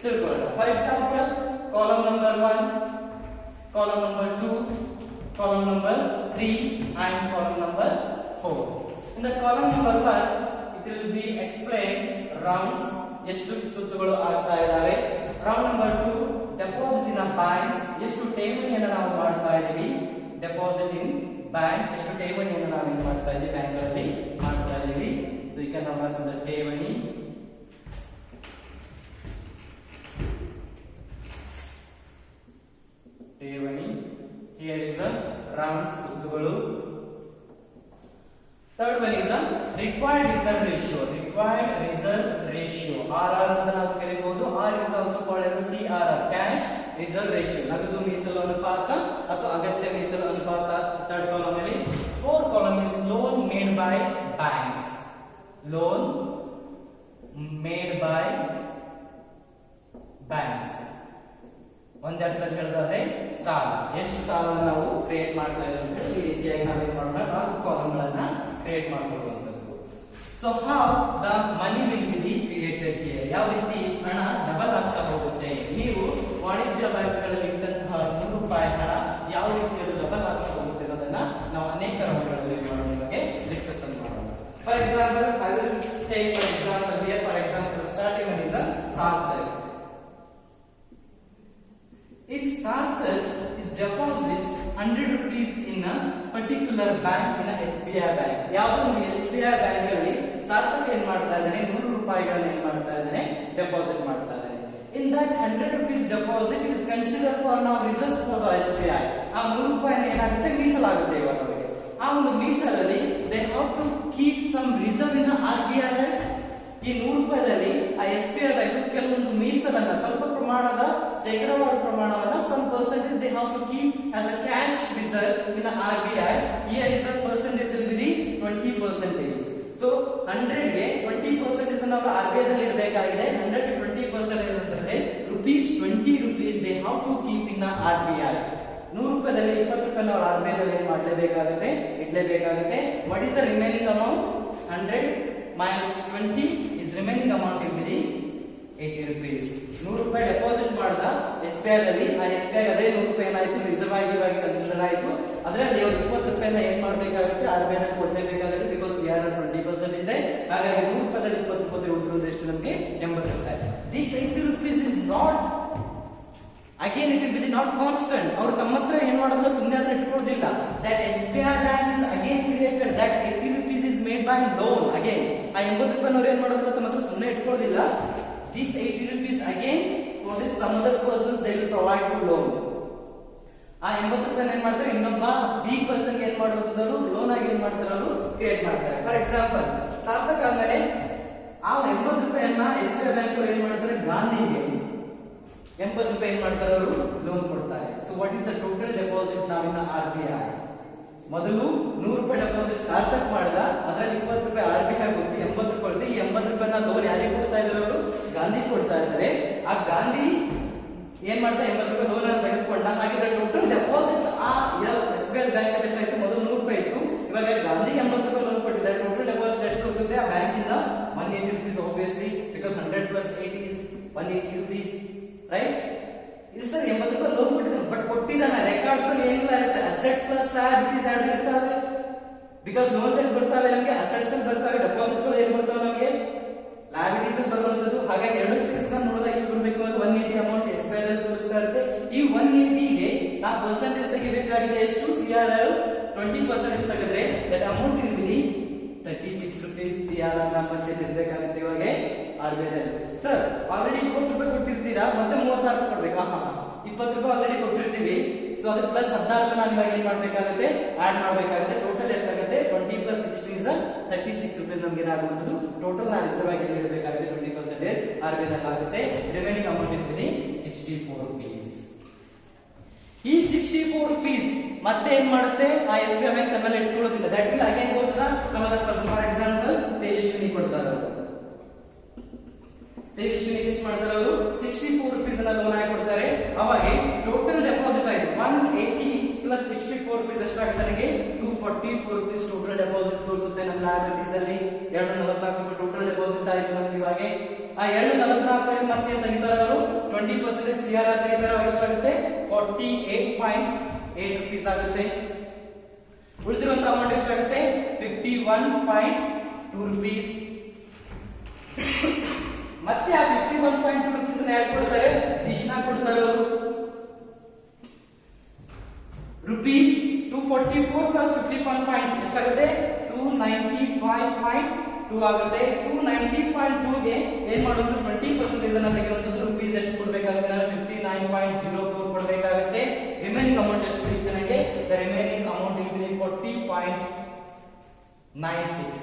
ತಿಳ್ಕೊಳ್ಳೋಣ. For example column number 1, column number 2, column number 3 and column number 4. In the column number 1 it will be explained rounds ಎಷ್ಟು ಸುತ್ತುಗಳು ಆಗ್ತಾ ಇದ್ದಾವೆ. ರೌಂಡ್ ನಂಬರ್ 2 ಡೆಪಾಸಿಟ್ ಇನ್ ಬ್ಯಾಂಕ್ಸ್ ಎಷ್ಟು ಠೇವಣಿಯನ್ನು ನಾವು ಮಾಡ್ತಾ ಇದೀವಿ. ಡೆಪಾಸಿಟ್ ಇನ್ ಬ್ಯಾಂಕ್ ಎಷ್ಟು ಠೇವಣಿಯನ್ನು ನಾವು ಏನು ಮಾಡ್ತಾ ಇದೀವಿ, ಬ್ಯಾಂಕ್ ಅಲ್ಲಿ ಮಾಡ್ತಾ ಇದೀವಿ. So you can now the ಠೇವಣಿ. ಠೇವಣಿ ಹಿಯರ್ ಇಸ್ a rounds ಸುತ್ತುಗಳು. Third one is a required reserve ratio. Required reserve ratio. RR ಅಂತ ನಾವು ಕರೆಯಬಹುದು. R is also called as CRR. Cash reserve ratio. ನಗದು ಮೀಸಲು ಅನುಪಾತ ಅಥವಾ ಅಗತ್ಯ ಮೀಸಲು ಅನುಪಾತ. Third column ಅಲ್ಲಿ. Fourth column is loan made by banks. Loan made by banks. ಒಂದರ್ಥದಲ್ಲಿ ಹೇಳಿದ್ರೆ ಸಾಲ. ಎಷ್ಟು ಸಾಲವನ್ನು ನಾವು ಕ್ರಿಯೇಟ್ ಮಾಡ್ತಾ ಇದ್ದೀವಿ ಅಂತ ಹೇಳಿ ಈ ರೀತಿಯಾಗಿ ನಾವೇನ್ ಮಾಡೋಣ, 4 ಕಾಲಮ್ಗಳನ್ನ ಕ್ರಿಯೇಟ್ ಮಾಡಿಕೊಳ್ಳುವಂಥದ್ದು. So how the money will be created here. ಯಾವ ರೀತಿ ಹಣ ಡಬಲ್ ಆಗ್ತಾ ಹೋಗುತ್ತೆ. ನೀವು ವಾಣಿಜ್ಯ ಬ್ಯಾಂಕ್ಗಳಲ್ಲಿ ಇಟ್ಟಂತಹ ₹100 ಹಣ ಯಾವ ರೀತಿಯಲ್ಲಿ ಡಬಲ್ ಆಗ್ತಾ ಹೋಗುತ್ತೆ ಅನ್ನೋದನ್ನ ನಾವು ಅನೇಕ ರೌಂಡ್ಗಳಲ್ಲಿ ನಿಮಗೆ ಡಿಸ್ಕಷನ್ ಮಾಡೋಣ. For example I will take for example here. For example starting one is Sarthak. If Sarthak is deposit 100 rupees in a particular bank, in a SBI bank, ಯಾವುದೋ ಒಂದು SBI ಬ್ಯಾಂಕ್ ಅಲ್ಲಿ ಸಾರ್ಥಕ್ ಏನ್ ಮಾಡ್ತಾ ಇದ್ದಾನೆ, ₹100 ಏನ್ ಮಾಡ್ತಾ ಇದ್ದಾನೆ, ಡೆಪಾಸಿಟ್ ಮಾಡ್ತಾ ಇದ್ದಾನೆ. In that 100 rupees deposit is considered for now reserves for the SBI. ಆ ₹100 ಏನಾಗುತ್ತೆ, ಮೀಸಲಾಗುತ್ತೆ ಇವಾಗ ಅವರಿಗೆ. ಆ ಒಂದು ಮೀಸಲಲ್ಲಿ they have to keep some reserve in RBI. ಈ ₹100ದಲ್ಲಿ ಆ SBI ಬ್ಯಾಂಕ್ ಕೆಲವೊಂದು ಮೀಸಲನ್ನ, ಸ್ವಲ್ಪ ಪ್ರಮಾಣದ ಶೇಕಡಾವಾರು ಪ್ರಮಾಣವನ್ನ, some percentage they have to keep as a cash reserve in RBI. Here is a percentage will be 20%. So 100 ಗೆ 20% ನಾವು RBI ದಲ್ಲಿ ಇಡಬೇಕಾಗಿದೆ. 100 to 20% ಅಂತಂದ್ರೆ ₹20 they have to keep in RBI. ₹100ದಲ್ಲಿ ₹20 ನಾವು RBI ದಲ್ಲಿ ಏನು ಮಾಡಲೇಬೇಕಾಗುತ್ತೆ, ಇಡಲೇಬೇಕಾಗುತ್ತೆ. What is the remaining amount? 100 minus 20 is remaining amount will be ₹80. ₹100 deposit ಮಾಡಿದ SBI ದಲ್ಲಿ, ಆ SBI ಅದೇ ₹100 ಏನಾಯ್ತು, ರಿಸರ್ವ್ ಆಗಿ ಕನ್ಸಿಡರ್ ಆಯ್ತು. ಅದರಲ್ಲಿ ಅವರು ₹20 ಏನ್ ಮಾಡಬೇಕಾಗುತ್ತೆ, RBI ನಲ್ಲಿ ಕೊಡಲೇಬೇಕಾಗುತ್ತೆ. ಬಿಕಾಸ್ CRR 20% ಇದೆ. ಹಾಗಾಗಿ ₹100ದಲ್ಲಿ ₹20 ಉಳಿದಿರೋದು ಎಷ್ಟು, ನಮಗೆ ₹80. This ₹80 is not, again it will be not constant. ಅವರು ತಮ್ಮ ಹತ್ರ ಏನ್ ಮಾಡೋದಿಲ್ಲ, ಸುಮ್ಮನೆ ಹತ್ರ ಇಟ್ಕೊಳ್ಳೋದಿಲ್ಲ. That SBI bank is again created. That ₹80 is made by loan. Again ಆ ₹80 ಅವರು ಏನ್ ಮಾಡೋದಿಲ್ಲ, ತಮ್ಮ ಹತ್ರ ಸುಮ್ಮನೆ ಇಟ್ಕೊಳ್ಳೋದಿಲ್ಲ. This ₹80 again for this some other persons they will provide to loan. ಆ ₹80 ಏನ್ ಮಾಡ್ತಾರೆ, ಇನ್ನೊಬ್ಬ B ಪರ್ಸನ್ ಏನ್ ಮಾಡುವಂತದ್ದು, ಲೋನ್ ಆಗಿ ಏನ್ ಮಾಡ್ತಾರೆ, ಅವರು ಕ್ರಿಯೇಟ್ ಮಾಡ್ತಾರೆ. ಫಾರ್ ಎಕ್ಸಾಂಪಲ್ ಸಾರ್ಥಕ್ ಆದ್ಮೇಲೆ ಆ ₹80 SBI ಬ್ಯಾಂಕ್ ಅವರು ಏನ್ ಮಾಡ್ತಾರೆ, ಗಾಂಧಿಗೆ ₹80 ಏನ್ ಮಾಡ್ತಾರೆ, ಅವರು ಲೋನ್ ಕೊಡ್ತಾರೆ. So what is the total deposit ನಾವ್ ಇನ್ RBI? ಮೊದಲು ₹100 ಡೆಪಾಸಿಟ್ ಸಾರ್ಥಕ್ ಮಾಡಿದ, ಅದರಲ್ಲಿ ₹20 RBI ಗೊತ್ತಿ, ₹80 ಕೊಡುತ್ತೆ. ಈ ₹80 ಲೋನ್ ಯಾರಿಗೆ ಕೊಡ್ತಾ ಇದ್ದಾರೆ, ಅವರು ಗಾಂಧಿ ಕೊಡ್ತಾ ಇದ್ದಾರೆ. ಆ ಗಾಂಧಿ ಏನ್ ಮಾಡ್ತಾ, ₹80 ಲೋನ್ ಅನ್ನು ತೆಗೆದುಕೊಂಡ. ಹಾಗಿದ್ರೆ ಟೋಟಲ್ ಡೆಪಾಸಿಟ್ ಆ SBI ಬ್ಯಾಂಕ್ ಅಲ್ಲಿ ಎಷ್ಟಾಯ್ತು, ಮೊದಲು ₹100 ಇತ್ತು, ಇವಾಗ ಗಾಂಧಿ ₹80 ಲೋನ್ ಕೊಟ್ಟಿದ್ದಾರೆ. ಟೋಟಲ್ ಡೆಪಾಸಿಟ್ ಎಷ್ಟು ಬರುತ್ತೆ ಆ ಬ್ಯಾಂಕ್ ಇಂದ? ₹180 obviously, because 100 plus 80 is ₹180, right? ಇದು ಸರ್ ₹80 ಲೋನ್ ಕೊಟ್ಟಿದ್ದಾನೆ, ಬಟ್ ಕೊಟ್ಟಿದ್ದಾನೆ ರೆಕಾರ್ಡ್ಸ್ ಅಲ್ಲಿ ಏನಿಲ್ಲ ಇರುತ್ತೆ, ಅಸೆಟ್ಸ್ ಪ್ಲಸ್ ಲಯಬಿಲಿಟೀಸ್ ಎರಡು ಇರ್ತವೆ. ಬಿಕಾಸ್ ಲೋನ್ಸ್ ಅಲ್ಲಿ ಬರ್ತಾವೆ ನಮಗೆ, ಅಸೆಟ್ಸ್ ಅಲ್ಲಿ ಬರ್ತಾವೆ, ಡೆಪಾಸಿಟ್ ಗಳು ಏನು ಬರ್ತಾವೆ ನಮಗೆ, ಲಯಬಿಲಿಟೀಸ್ ಅಲ್ಲಿ ಬರುವಂತದ್ದು. ಹಾಗಾಗಿ ಎರಡು ಸೇರಿಸಿ ನೋಡಿದಾಗ ಎಷ್ಟು ಬರಬೇಕು, 180 ಅಮೌಂಟ್ SBI ದಲ್ಲಿ ತೋರಿಸ್ತಾ ಇರುತ್ತೆ. ಈ 180 ಗೆ ನಾವು ಪರ್ಸೆಂಟೇಜ್ ತೆಗಿಬೇಕಾಗಿದೆ ಎಷ್ಟು, CRR 20% ತೆಗೆದ್ರೆ that amount will be ₹36. CRR ಮತ್ತೆ ಇರಬೇಕಾಗುತ್ತೆ ಇವಾಗ RBI ದಲ್ಲಿ. ಸರ್ ಆಲ್ರೆಡಿ ₹20 ಕೊಟ್ಟಿರ್ತೀರಾ, ಮತ್ತೆ ₹36 ಕೊಡ್ಬೇಕಾ? ₹20 ಆಲ್ರೆಡಿ ಕೊಟ್ಟಿರ್ತೀವಿ. ಸೊ ಅದಕ್ಕೆ ಪ್ಲಸ್ 16 ನಾನು ಇವಾಗ ಏನ್ ಮಾಡ್ಬೇಕಾಗುತ್ತೆ, ಆಡ್ ಮಾಡ್ಬೇಕಾಗುತ್ತೆ. ಟೋಟಲ್ ಎಷ್ಟಾಗುತ್ತೆ, 20 plus 16 is ₹36 ನಮ್ಗೆ ಏನಾಗುವಂತದ್ದು. ಟೋಟಲ್ ನಾನು ರಿಸರ್ವ್ ಆಗಿ ಇಡಬೇಕಾಗುತ್ತೆ 20% RBI ನಲ್ಲಿ ಆಗುತ್ತೆ. ರಿಮೈನಿಂಗ್ ಅಮೌಂಟ್ ಇರ್ತೀನಿ ₹64. ಈ ₹64 ಮತ್ತೆ ಏನ್ ಮಾಡುತ್ತೆ, ಆ SBI ಬ್ಯಾಂಕ್ ತನ್ನಲ್ಲಿ ಇಟ್ಕೊಳ್ಳೋದಿಲ್ಲ. That will again go to the some other person. For example Tejaswini ಕೊಡ್ತಾರೆ, ತೇಜಸ್ವಿನಿ ಎಷ್ಟು ಮಾಡ್ತಾರೆ, ಅವರು ₹64 ಅನ್ನ ಲೋನ್ ಆಗಿ ಕೊಡ್ತಾರೆ. ಅವಾಗ ಟೋಟಲ್ ಡೆಪಾಸಿಟ್ ಆಯ್ತು 180 plus ₹64 ಎಷ್ಟಾಗುತ್ತೆ, ನನಗೆ ₹244 ಟೋಟಲ್ ಡೆಪಾಸಿಟ್ ತೋರಿಸುತ್ತೆ ನಮ್ಮ ಲಯಬಿಲಿಟೀಸ್ ಅಲ್ಲಿ. ₹244 ಟೋಟಲ್ ಡೆಪಾಸಿಟ್ ಆಯ್ತು ನಮ್ಗೆ ಇವಾಗ. ಆ 244 ಮತ್ತೆ ತೆಗಿತಾರೆ ಅವರು 20% CRR ತೆಗಿತಾರೆ, ಅವಾಗ ಎಷ್ಟಾಗುತ್ತೆ 48.8 rupees ಆಗುತ್ತೆ. ಉಳಿದಿರುವಂತ ಅಮೌಂಟ್ ಎಷ್ಟಾಗುತ್ತೆ 51.2 rupees. ಮತ್ತೆ ಆ 51.2 rupees ಯಾರು ಕೊಡ್ತಾರೆ, ದಿಶಾ ಕೊಡ್ತಾರೆ ಅವರು. rupees 244 plus 51 ಪಾಯಿಂಟ್ ಎಷ್ಟಾಗುತ್ತೆ 295.2 ಆಗುತ್ತೆ. 290.2 ಗೆ ಏನ್ ಮಾಡೋದು 20% ಅನ್ನ ತೆಗೆಯುವಂತದ್ದು rupees ಎಷ್ಟು ಕೊಡಬೇಕಾಗುತ್ತೆ, ನಾನು 59.04 ಕೊಡಬೇಕಾಗುತ್ತೆ. ರಿಮೈನಿಂಗ್ ಅಮೌಂಟ್ ಎಷ್ಟು ಇರುತ್ತೆ ನನಗೆ, the remaining amount will be 40.96.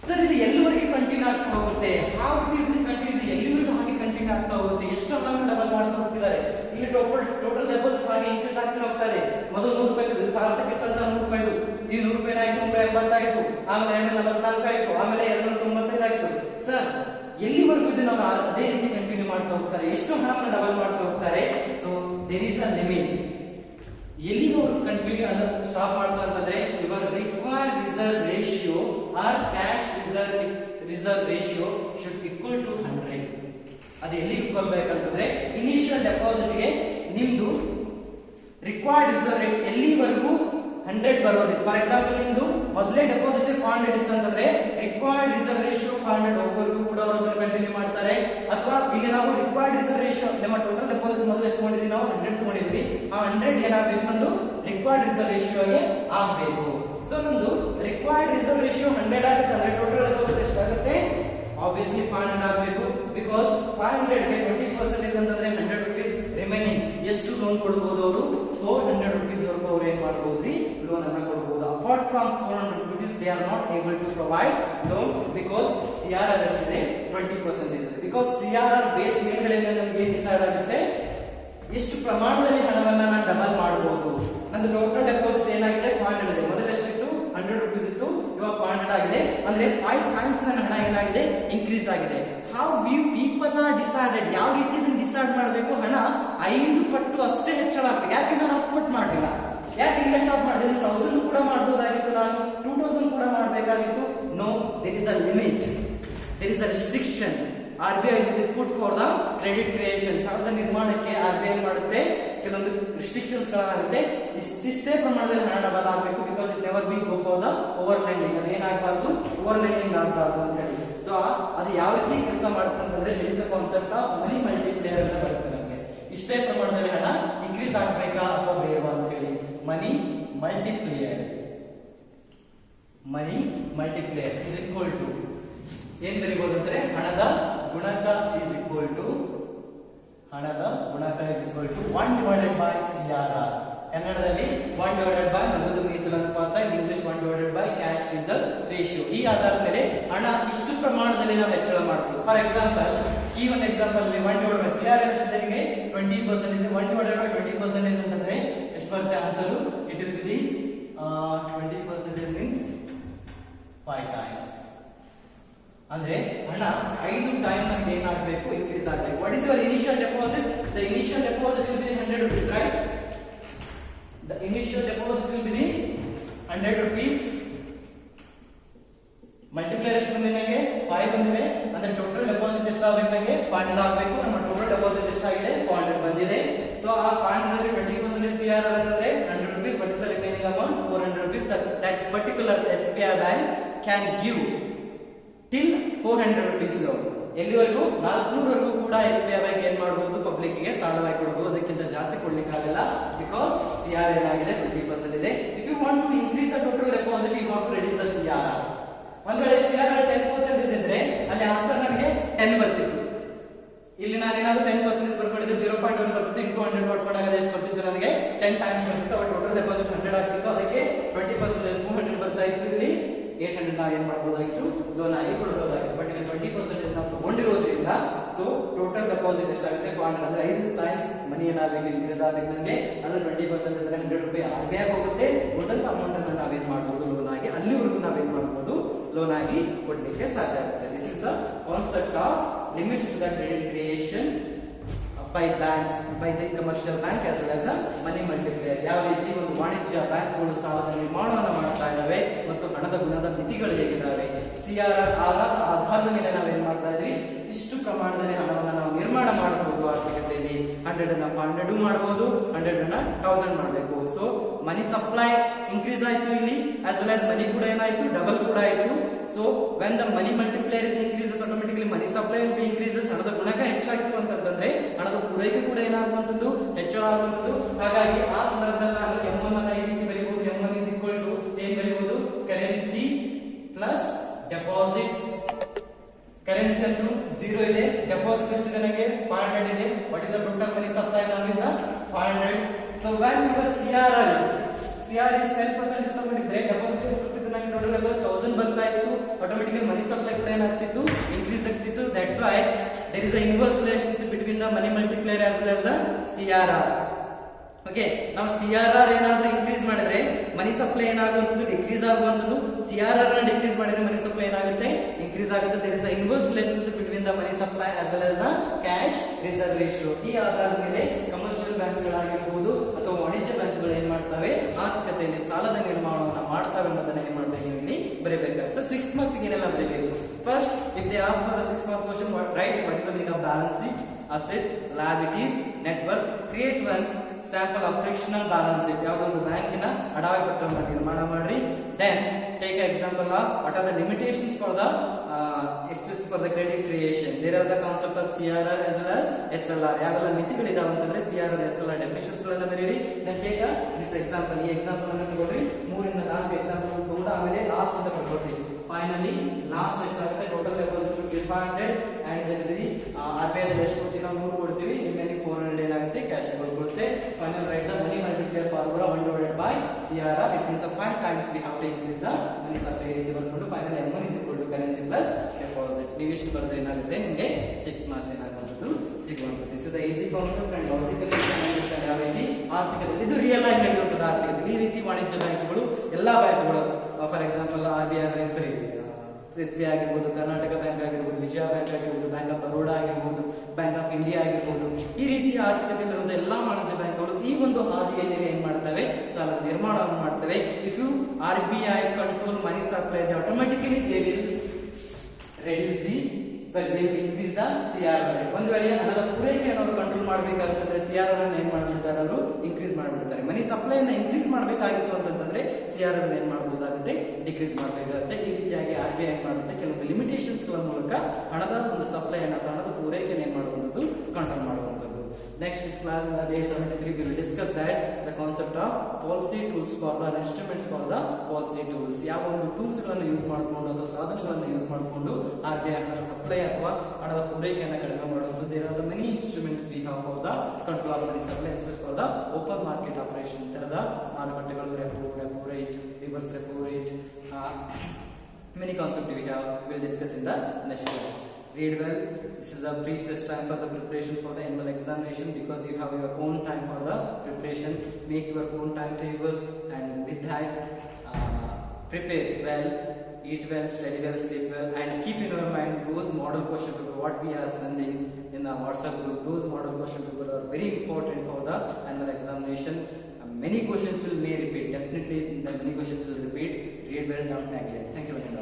Sir ಇದು ಎಲ್ಲಿವರೆಗೆ ಕಂಟಿನ್ಯೂ ಆಗ್ತಾ ಹೋಗುತ್ತೆ, how it will continue, ಎಲ್ಲಿವರೆಗೂ ಹಾಗೆ ಕಂಟಿನ್ಯೂ ಆಗ್ತಾ ಹೋಗುತ್ತೆ, ಎಷ್ಟು ಅಮೌಂಟ್ ಡಬಲ್ ಮಾಡ್ತಾ ಹೋಗ್ತಿದ್ದಾರೆ. ಇಲ್ಲಿ ಟೋಟಲ್ ಲೆವೆಲ್ಸ್ ಹಾಗೆ ಇನ್ಕ್ರೀಸ್ ಆಗ್ತಾ ಹೋಗ್ತಾ ಇದೆ. ಮೊದಲು 100 ರೂಪಾಯಿ ಇತ್ತು, 1000 ತೆಗೆತಂತ 100 ರೂಪಾಯಿ, ಈ 100 ರೂಪಾಯಿ ಆಯ್ತು 180 ಆಯ್ತು, ಆಮೇಲೆ 244 ಆಯ್ತು, ಆಮೇಲೆ 295 ಆಯ್ತು. ಸರ್ ಎಲ್ಲಿವರೆಗೂ ಇದನ್ನ ಅವರು ಅದೇ ರೀತಿ ಕಂಟಿನ್ಯೂ ಮಾಡ್ತಾ ಹೋಗ್ತಾರೆ, ಎಷ್ಟು ಹಣವನ್ನು ಡಬಲ್ ಮಾಡ್ತಾ ಹೋಗ್ತಾರೆ. So there is a limit. ಎಲ್ಲಿಗೆ ಅವರು ಕಂಟಿನ್ಯೂ ಅದ ಸ್ಟಾಪ್ ಮಾಡ್ತಾರೆ ಅಂತಂದ್ರೆ your required reserve ratio or cash reserve ratio should equal to 100. ಅದು ಎಲ್ಲಿ ಇಟ್ಕೊಳ್ಬೇಕಂತಂದ್ರೆ ಇನಿಷಿಯಲ್ ಡೆಪಾಸಿಟ್ ಗೆ ನಿಮ್ದು ರಿಕ್ವೈರ್ಡ್ ರಿಸರ್ವ್ ರೇಟ್ ಎಲ್ಲಿವರೆಗೂ 100 ಬರೋದಿಲ್ಲ. ಫಾರ್ ಎಕ್ಸಾಂಪಲ್ ನಿಮ್ದು ಮೊದಲೇ ಡೆಪಾಸಿಟ್ 500 ಇತ್ತಂತಂದ್ರೆ ರಿಕ್ವೈರ್ಡ್ ರಿಸರ್ವ್ ರೇಷಿಯೋ 500 ಹೋಗೋವರೆಗೂ ಕೂಡ ಅವರು ಅದನ್ನು ಕಂಟಿನ್ಯೂ ಮಾಡ್ತಾರೆ. ಅಥವಾ ಈಗ ನಾವು ರಿಕ್ವೈರ್ಡ್ ರಿಸರ್ವ್ ರೇಷಿಯೋ ನಮ್ಮ ಟೋಟಲ್ ಡೆಪಾಸಿಟ್ ಮೊದಲು ಎಷ್ಟು ಮಾಡಿದ್ವಿ, ನಾವು 100 ತಗೊಂಡಿದ್ವಿ, ಆ 100 ಏನಾಗಬೇಕು, ನಮ್ದು ರಿಕ್ವೈರ್ಡ್ ರಿಸರ್ವ್ ರೇಷಿಯೋಗೆ ಆಗಬೇಕು. ಸೊ ನಮ್ದು ರಿಕ್ವೈರ್ಡ್ ರಿಸರ್ವ್ ರೇಷಿಯೋ 100 ಆಗುತ್ತೆ ಅಂದ್ರೆ ಟೋಟಲ್ ಡೆಪಾಸಿಟ್ ಎಷ್ಟಾಗುತ್ತೆ, ಆಬ್ವಿಯಸ್ಲಿ 500 ಆಗಬೇಕು. ಬಿಕಾಸ್ 500 ಗೆ 20% ಅಂತಂದ್ರೆ 100 rupees. ರಿಮೈನಿಂಗ್ ಎಷ್ಟು ಲೋನ್ ಕೊಡಬಹುದು ಅವರು, 400 rupees ವರೆಗೂ ಅವ್ರು ಏನ್ ಮಾಡಬಹುದ್ರಿ, ಲೋನ್ ಅನ್ನ ಕೊಡಬಹುದು. Apart from 400 rupees they are not able to provide loan because CRR ಎಷ್ಟಿದೆ 20% ಇದೆ. ಬಿಕಾಸ್ CRR ಬೇಸ್ ಮೇಲ್ಗಡೆ ನಮಗೆ ಏನ್ ಡಿಸೈಡ್ ಆಗುತ್ತೆ, ಎಷ್ಟು ಪ್ರಮಾಣದಲ್ಲಿ ಹಣವನ್ನ ನಾನು ಡಬಲ್ ಮಾಡಬಹುದು. ನಂದು ಟೋಟಲ್ ಡೆಪಾಸಿಟ್ ಏನಾಗಿದೆ 500 ಇದೆ, ಮೊದಲು ಎಷ್ಟಿತ್ತು 100 rupees ಇತ್ತು, ಇವಾಗ 500 ಆಗಿದೆ, ಅಂದ್ರೆ 5 times ನನ್ನ ಹಣ ಏನಾಗಿದೆ ಇನ್ಕ್ರೀಸ್ ಆಗಿದೆ. How we people are decided, ಯಾವ ರೀತಿ ಇದನ್ನ ಡಿಸೈಡ್ ಮಾಡಬೇಕು, ಹಣ 5 ಪಟ್ಟು ಅಷ್ಟೇ ಹೆಚ್ಚಳ ಆಗ್ಬೇಕು. ಯಾಕೆ ನಾನು 10 ಪಟ್ಟು ಮಾಡಲಿಲ್ಲ, ಯಾಕೆ ಈಗ ಸ್ಟಾಪ್ ಮಾಡಿದೆ, 1000 ಕೂಡ ಮಾಡಬಹುದಾಗಿತ್ತು, ನಾನು 2000 ಕೂಡ ಮಾಡಬೇಕಾಗಿತ್ತು. No, there is a limit, there is a restriction. RBI will put for the credit creation. ಸಾಲದ ನಿರ್ಮಾಣಕ್ಕೆ RBI ಮಾಡುತ್ತೆ ಕೆಲವೊಂದು ರಿಸ್ಟ್ರಿಕ್ಷನ್ಸ್ ಗಳಾಗುತ್ತೆ. ಇಷ್ಟೇ ಪ್ರಮಾಣದಲ್ಲಿ ಹಣ ಡಬಲ್ ಆಗಬೇಕು. Because it never be go for the over lending, ಅದು ಏನಾಗಬಾರ್ದು, ಓವರ್ ಲೆಂಡಿಂಗ್ ಆಗಬಾರ್ದು ಅಂತ ಹೇಳಿ. ಸೊ ಅದು ಯಾವ ರೀತಿ ಕೆಲಸ ಮಾಡುತ್ತೆ ಅಂತಂದ್ರೆ there is a concept of money multiplier ಅಂತ ಬರುತ್ತೆ ನಮಗೆ. ಇಷ್ಟೇ ಪ್ರಮಾಣದಲ್ಲಿ ಹಣ ಇನ್ಕ್ರೀಸ್ ಆಗಬೇಕಾ ಅಥವಾ ಬೇಡವಾ ಅಂತ ಹೇಳಿ. Money multiplier, money multiplier is equal to ಏನ್ ಬರೀಬಹುದು ಅಂದ್ರೆ ಹಣದ ಗುಣಕ is equal to 1 divided by CRR. ಕನ್ನಡದಲ್ಲಿ 1 divided by ನಗದು ಮೀಸಲು ಅನುಪಾತ, English 1 divided by cash reserve ratio. ಈ ಆಧಾರದ ಮೇಲೆ ಹಣ ಇಷ್ಟು ಪ್ರಮಾಣದಲ್ಲಿ ನಾವು ಹೆಚ್ಚಳ ಮಾಡ್ತೀವಿ. ಫಾರ್ ಎಕ್ಸಾಂಪಲ್ ಈ ಒಂದು ಎಕ್ಸಾಂಪಲ್ ಅಲ್ಲಿ 1 divided by CRR ಎಷ್ಟಿದೆ ನಿಮಗೆ 20%. 1 divided by 20% ಅಂತಂದ್ರೆ ಎಷ್ಟು ಬರುತ್ತೆ answer, it will be 20% means 5 times. ಅಂದ್ರೆ ಹಣ 5 ಟೈಮ್ ನಮಗೆ ಏನಾಗಬೇಕು, ಇನ್ಕ್ರೀಸ್ ಆಗಬೇಕು. What is your initial deposit, the initial deposit will be 100 rupees, right? The initial deposit will be 100 rupees. Multiplier ಎಷ್ಟು ಬಂದಿದೆ ನನಗೆ 5 ಬಂದಿದೆ, ಅಂದ್ರೆ ಟೋಟಲ್ ಡೆಪಾಸಿಟ್ ಎಷ್ಟು ಆಗಬೇಕು ನನಗೆ 500 ಆಗಬೇಕು. ನಮ್ಮ ಟೋಟಲ್ ಡೆಪಾಸಿಟ್ ಎಷ್ಟಾಗಿದೆ 400 ಬಂದಿದೆ. ಸೊ ಆ 500 ಗೆ 20% CRR ಅಂತಂದ್ರೆ 100 rupees. What is the remaining amount? 400 rupees. That particular SBI bank can give till 400 rupees loan. ಎಲ್ಲಿವರೆಗೂ 400 ವರೆಗೂ ಕೂಡ SBI ಬ್ಯಾಂಕ್ ಏನ್ ಮಾಡಬಹುದು, ಪಬ್ಲಿಕ್ ಗೆ ಸಾಲವಾಗಿ ಕೊಡಬಹುದು. ಅದಕ್ಕಿಂತ ಜಾಸ್ತಿ ಕೊಡ್ಲಿಕ್ಕೆ ಆಗಲ್ಲ. ಬಿಕಾಸ್ CRR ಏನಾಗಿದೆ 20% ಇದೆ. If you want to increase the total deposit, you have to reduce the CRR. ಒಂದ್ ವೇಳೆ CRR 10% ಇದ್ದಿದ್ರೆ ಅಲ್ಲಿ ಆನ್ಸರ್ ನನಗೆ 10 ಬರ್ತಿತ್ತು. ಇಲ್ಲಿ ನಾನು ಏನಾದ್ರು 10% ಬರ್ಕೊಂಡಿದ್ದು 0.1 ಬರ್ತಿತ್ತು, ಇಂಟು 100 ಮಾಡ್ಕೊಂಡಾಗ ಎಷ್ಟು ಬರ್ತಿತ್ತು ನನಗೆ 10 ಟೈಮ್ಸ್ ಬರ್ತಿತ್ತು. ಅವಾಗ ಟೋಟಲ್ ಡೆಪಾಸಿಟ್ 100 ಆಗ್ತಿತ್ತು. ಅದಕ್ಕೆ 20% 200 ಬರ್ತಾ ಇತ್ತು. ಇಲ್ಲಿ 800 ನಾವು ಏನ್ ಮಾಡಬಹುದಾಗಿತ್ತು, ಲೋನ್ ಆಗಿ ಕೊಡಬಹುದಾಗಿತ್ತು. ಬಟ್ ಇಲ್ಲಿ 20% ನಾವು ತಗೊಂಡಿರೋದ್ರಿಂದ ಸೊ ಟೋಟಲ್ ಡೆಪಾಸಿಟ್ ಎಷ್ಟಾಗುತ್ತೆ 400. ಅಂದ್ರೆ 5 ಟೈಮ್ಸ್ ಮನಿ ಏನಾಗಬೇಕು, ಇನ್ಕ್ರೀಸ್ ಆಗಬೇಕು ನನಗೆ. ಅಂದ್ರೆ 20% ಅಂದ್ರೆ 100 ರೂಪಾಯಿ RBI ಹೋಗುತ್ತೆ. ಉಳಿದಂತ ಅಮೌಂಟ್ ಅನ್ನು ನಾವೇನ್ ಮಾಡಬಹುದು, ಲೋನ್ ಆಗಿ ಅಲ್ಲಿವರೆಗೂ ನಾವೇನ್ ಮಾಡಬಹುದು, ಲೋನ್ ಆಗಿ ಕೊಡ್ಲಿಕ್ಕೆ ಸಾಧ್ಯ ಆಗುತ್ತೆ. This is the concept of limits to the credit creation by banks, by the commercial bank as well as a money multiplier. ಯಾವ ರೀತಿ ಒಂದು ವಾಣಿಜ್ಯ ಬ್ಯಾಂಕ್ಗಳು ಸಾಲದ ನಿರ್ಮಾಣವನ್ನು ಮಾಡ್ತಾ ಇದ್ದಾವೆ ಮತ್ತು ಹಣದ ಗುಣದ ಮಿತಿಗಳು ಹೇಗಿದ್ದಾವೆ. CRR ಆಧಾರದ ಮೇಲೆ ನಾವೇನ್ ಮಾಡ್ತಾ ಇದ್ವಿ, ಇಷ್ಟು ಪ್ರಮಾಣದಲ್ಲಿ ಹಣವನ್ನು ನಾವು ನಿರ್ಮಾಣ ಮಾಡಬಹುದು ಆರ್ಥಿಕತೆಯಲ್ಲಿ. 100 ಅನ್ನ 500 ಮಾಡಬಹುದು, 100 ಅನ್ನ 1000 ಮಾಡಬೇಕು. ಸೊ ಮನಿ ಸಪ್ಲೈ ಇನ್ಕ್ರೀಸ್ ಆಯ್ತು ಇಲ್ಲಿ, ಆಸ್ ವೆಲ್ ಆಸ್ ಮನಿ ಕೂಡ ಏನಾಯ್ತು, ಡಬಲ್ ಕೂಡ ಆಯ್ತು. So when the money multiplier is increases automatically money supply will be increases. ಹಣದ ಗುಣಕ ಹೆಚ್ಚಾಯ್ತು ಅಂತಂದ್ರೆ ಹಣದ ಪೂರೈಕೆ ಕೂಡ ಏನಾಗುವಂತದ್ದು, ಹೆಚ್ಚಳ ಆಗುವಂತದ್ದು. ಹಾಗಾಗಿ ಆ ಸಂದರ್ಭದಲ್ಲಿ ನಾನು M1 ಅನ್ನ ಈ ರೀತಿ ಬರೀಬಹುದು. M1 is equal to ಏನ್ ಬರೀಬಹುದು, ಕರೆನ್ಸಿ ಪ್ಲಸ್ ಡೆಪಾಸಿಟ್ಸ್. ಕರೆನ್ಸಿ ಅಂತೂ 0 ಇದೆ, ಡೆಪಾಸಿಟ್ ಎಷ್ಟಿದೆ ನನಗೆ 500 ಇದೆ. What is the total money supply now is 500. So when your CRR is 10% ಇಷ್ಟಪಟ್ಟಿದ್ರೆ ಡೆಪಾಸಿಟ್ ಎಷ್ಟಿದೆ ನನಗೆ ಟೋಟಲ್ ಲೆವೆಲ್ 1000 ಬರ್ತಾ ಇತ್ತು. ಆಟೋಮೆಟಿಕಲಿ ಮನಿ ಸಪ್ಲೈ ಕೂಡ ಏನಾಗ್ತಿತ್ತು, ಇನ್ಕ್ರೀಸ್ ಆಗ್ತಿತ್ತು. That's why there is a inverse relationship between the money multiplier as well as the CRR. Okay, ನಾವು CRR ಏನಾದ್ರೂ ಇನ್ಕ್ರೀಸ್ ಮಾಡಿದ್ರೆ ಮನಿ ಸಪ್ಲೈ ಏನಾಗುವಂತದ್ದು, ಡಿಕ್ರೀಸ್ ಆಗುವಂತದ್ದು. CRR ಅನ್ನು ಡಿಕ್ರೀಸ್ ಮಾಡಿದ್ರೆ ಮನಿ ಸಪ್ಲೈ ಏನಾಗುತ್ತೆ, ಇನ್ಕ್ರೀಸ್ ಆಗುತ್ತೆ. there is a inverse relationship between the money supply as well as the cash reserve ratio. ಈ ಆಧಾರದ ಮೇಲೆ ಕಮರ್ಷಿಯಲ್ ಬ್ಯಾಂಕ್ಗಳಾಗಿರಬಹುದು ಅಥವಾ ವಾಣಿಜ್ಯ ಬ್ಯಾಂಕ್ಗಳು ಏನ್ ಮಾಡ್ತವೆ, ಆರ್ಥಿಕತೆಯಲ್ಲಿ ಸಾಲದ ನಿರ್ಮಾಣವನ್ನು ಮಾಡ್ತವೆ ಅನ್ನೋದನ್ನ ಏನ್ ಮಾಡ್ಬೇಕು, ಇಲ್ಲಿ ಬರೀಬೇಕಾಗುತ್ತೆ. ಸೊ 6 months ಏನೆಲ್ಲ ಬರೀಬೇಕು. First, if they ask for the 6 month question, write what is the meaning of balance sheet, asset, liabilities, net worth. Create one sample of frictional balance sheet. ಯಾವುದೊಂದು ಬ್ಯಾಂಕಿನ ಅಡಾವೆ ಪತ್ರವನ್ನು ನಿರ್ಮಾಣ ಮಾಡ್ರಿ. Then take an example of what are the limitations for the especially for the credit creation. There are the concept of CRR as well as SLR. ಯಾವೆಲ್ಲ ಮಿತಿಗಳಿದಾವೆ ಅಂತಂದ್ರೆ CRR, SLR ಡೆಫಿನಿಷನ್ಸ್ ಗಳನ್ನ ಬರೀರಿ. Then take this example. ಈ ಎಕ್ಸಾಂಪಲ್ ಅನ್ನು ತಗೊಳ್ರಿ. 3 ಇಂದ 4 ಎಕ್ಸಾಂಪಲ್ ತಗೊಂಡು ಆಮೇಲೆ ಲಾಸ್ಟ್ ಅಂತ ಬರ್ಕೊಡ್ರಿ. ಫೈನಲಿ ಲಾಸ್ಟ್ ಎಷ್ಟಾಗುತ್ತೆ, total deposit 500 and then the RBI ಎಷ್ಟು ಕೊಡ್ತೀವಿ, ನಾವು 100 ಕೊಡ್ತೀವಿ. ರಿಮೈನಿಂಗ್ 400 ಏನಾಗುತ್ತೆ, ಕ್ಯಾಶ್ ಕೊಡುತ್ತೆ. Final right the money multiplier formula 1 divided by CRR. It means 5 times we have to increase the money supply. ಈ ರೀತಿ ಬರ್ಕೊಂಡು final M1 is equal to currency plus deposit. ನೀವು ಇಷ್ಟು ಬರೆದ್ರೆ ಏನಾಗುತ್ತೆ, ನಿಮಗೆ 6 marks ಏನಾಗುವಂಥದ್ದು ಸಿಗುವಂಥದ್ದು. This is the easy concept and logically understand. ಯಾವ ರೀತಿ ಆರ್ಥಿಕತೆಯಲ್ಲಿ ಇದು ರಿಯಲ್ ಆಗಿ ನಡೆಯುವಂಥದ್ದು ಆರ್ಥಿಕತೆ. ಈ ರೀತಿ ವಾಣಿಜ್ಯ ಬ್ಯಾಂಕ್ಗಳು, ಎಲ್ಲಾ ಬ್ಯಾಂಕ್ಗಳು, ಫಾರ್ ಎಕ್ಸಾಂಪಲ್ RBI SBI ಆಗಿರ್ಬೋದು, ಕರ್ನಾಟಕ ಬ್ಯಾಂಕ್ ಆಗಿರ್ಬೋದು, ವಿಜಯ ಬ್ಯಾಂಕ್ ಆಗಿರ್ಬೋದು, ಬ್ಯಾಂಕ್ ಆಫ್ ಬರೋಡಾ ಆಗಿರ್ಬೋದು, ಬ್ಯಾಂಕ್ ಆಫ್ ಇಂಡಿಯಾ ಆಗಿರ್ಬೋದು, ಈ ರೀತಿ ಆರ್ಥಿಕತೆಯಲ್ಲಿರುವಂತ ಎಲ್ಲಾ ವಾಣಿಜ್ಯ ಬ್ಯಾಂಕ್ಗಳು ಈ ಒಂದು ಹಾದಿಯಲ್ಲಿ ಏನ್ ಮಾಡ್ತವೆ, ಸಾಲದ ನಿರ್ಮಾಣವನ್ನು ಮಾಡ್ತವೆ. If you RBI control money supply, automatically they will reduce the they will increase the CRR rate. ಒಂದು ವೇಳೆ ಹಣದ ಪೂರೈಕೆಯನ್ನು ಅವರು ಕಂಟ್ರೋಲ್ ಮಾಡಬೇಕಾಗುತ್ತೆ, CRR ಅನ್ನು ಏನ್ ಮಾಡ್ಬಿಡ್ತಾರೆ, ಅವರು ಇನ್ಕ್ರೀಸ್ ಮಾಡ್ಬಿಡ್ತಾರೆ. ಮನಿ ಸಪ್ಲೈ ಅನ್ನು ಇನ್ಕ್ರೀಸ್ ಮಾಡಬೇಕಾಗಿತ್ತು ಅಂತಂದ್ರೆ CRR ಅನ್ನು ಏನ್ ಮಾಡಬಹುದಾಗುತ್ತೆ, ಡಿಕ್ರೀಸ್ ಮಾಡಬೇಕಾಗುತ್ತೆ. ಈ ರೀತಿಯಾಗಿ RBI ಏನ್ ಮಾಡುತ್ತೆ, ಕೆಲವೊಂದು ಲಿಮಿಟೇಷನ್ಸ್ ಗಳ ಮೂಲಕ ಹಣದ ಒಂದು ಸಪ್ಲೈ ಅನ್ನು ಅಥವಾ ಹಣದ ಪೂರೈಕೆಯನ್ನು ಏನ್ ಮಾಡುವಂತದ್ದು, ಕಂಟ್ರೋಲ್ ಮಾಡುವಂತದ್ದು. Next class in the day 73 we will discuss that the concept of policy tools for the instruments for the policy tools. ಯಾವ ಒಂದು ಟೂಲ್ಸ್ ಗಳನ್ನು ಯೂಸ್ ಮಾಡಿಕೊಂಡು ಅಥವಾ ಸಾಧನಗಳನ್ನು ಯೂಸ್ ಮಾಡಿಕೊಂಡು RBI ಹಣದ ಸಪ್ಲೈ ಅಥವಾ ಹಣದ ಪೂರೈಕೆಯನ್ನು ಕಡಿಮೆ ಮಾಡುವುದು. There are the many instruments we have for the control of money supply, especially for the open market operation. ತರದ ಮಾರುಕಟ್ಟೆಗಳು, repo rate, reverse repo rate, many concepts we have. We will discuss in the next class. Read well. This is the precious time for the preparation for the annual examination, because you have your own time for the preparation. Make your own timetable, and with that prepare well, eat well, study well, sleep well, and keep in your mind those model question paper what we are sending in the WhatsApp group. Those model question paper are very important for the annual examination. Many questions may repeat. Definitely, many questions will repeat. Read well, don't neglect. Thank you very much.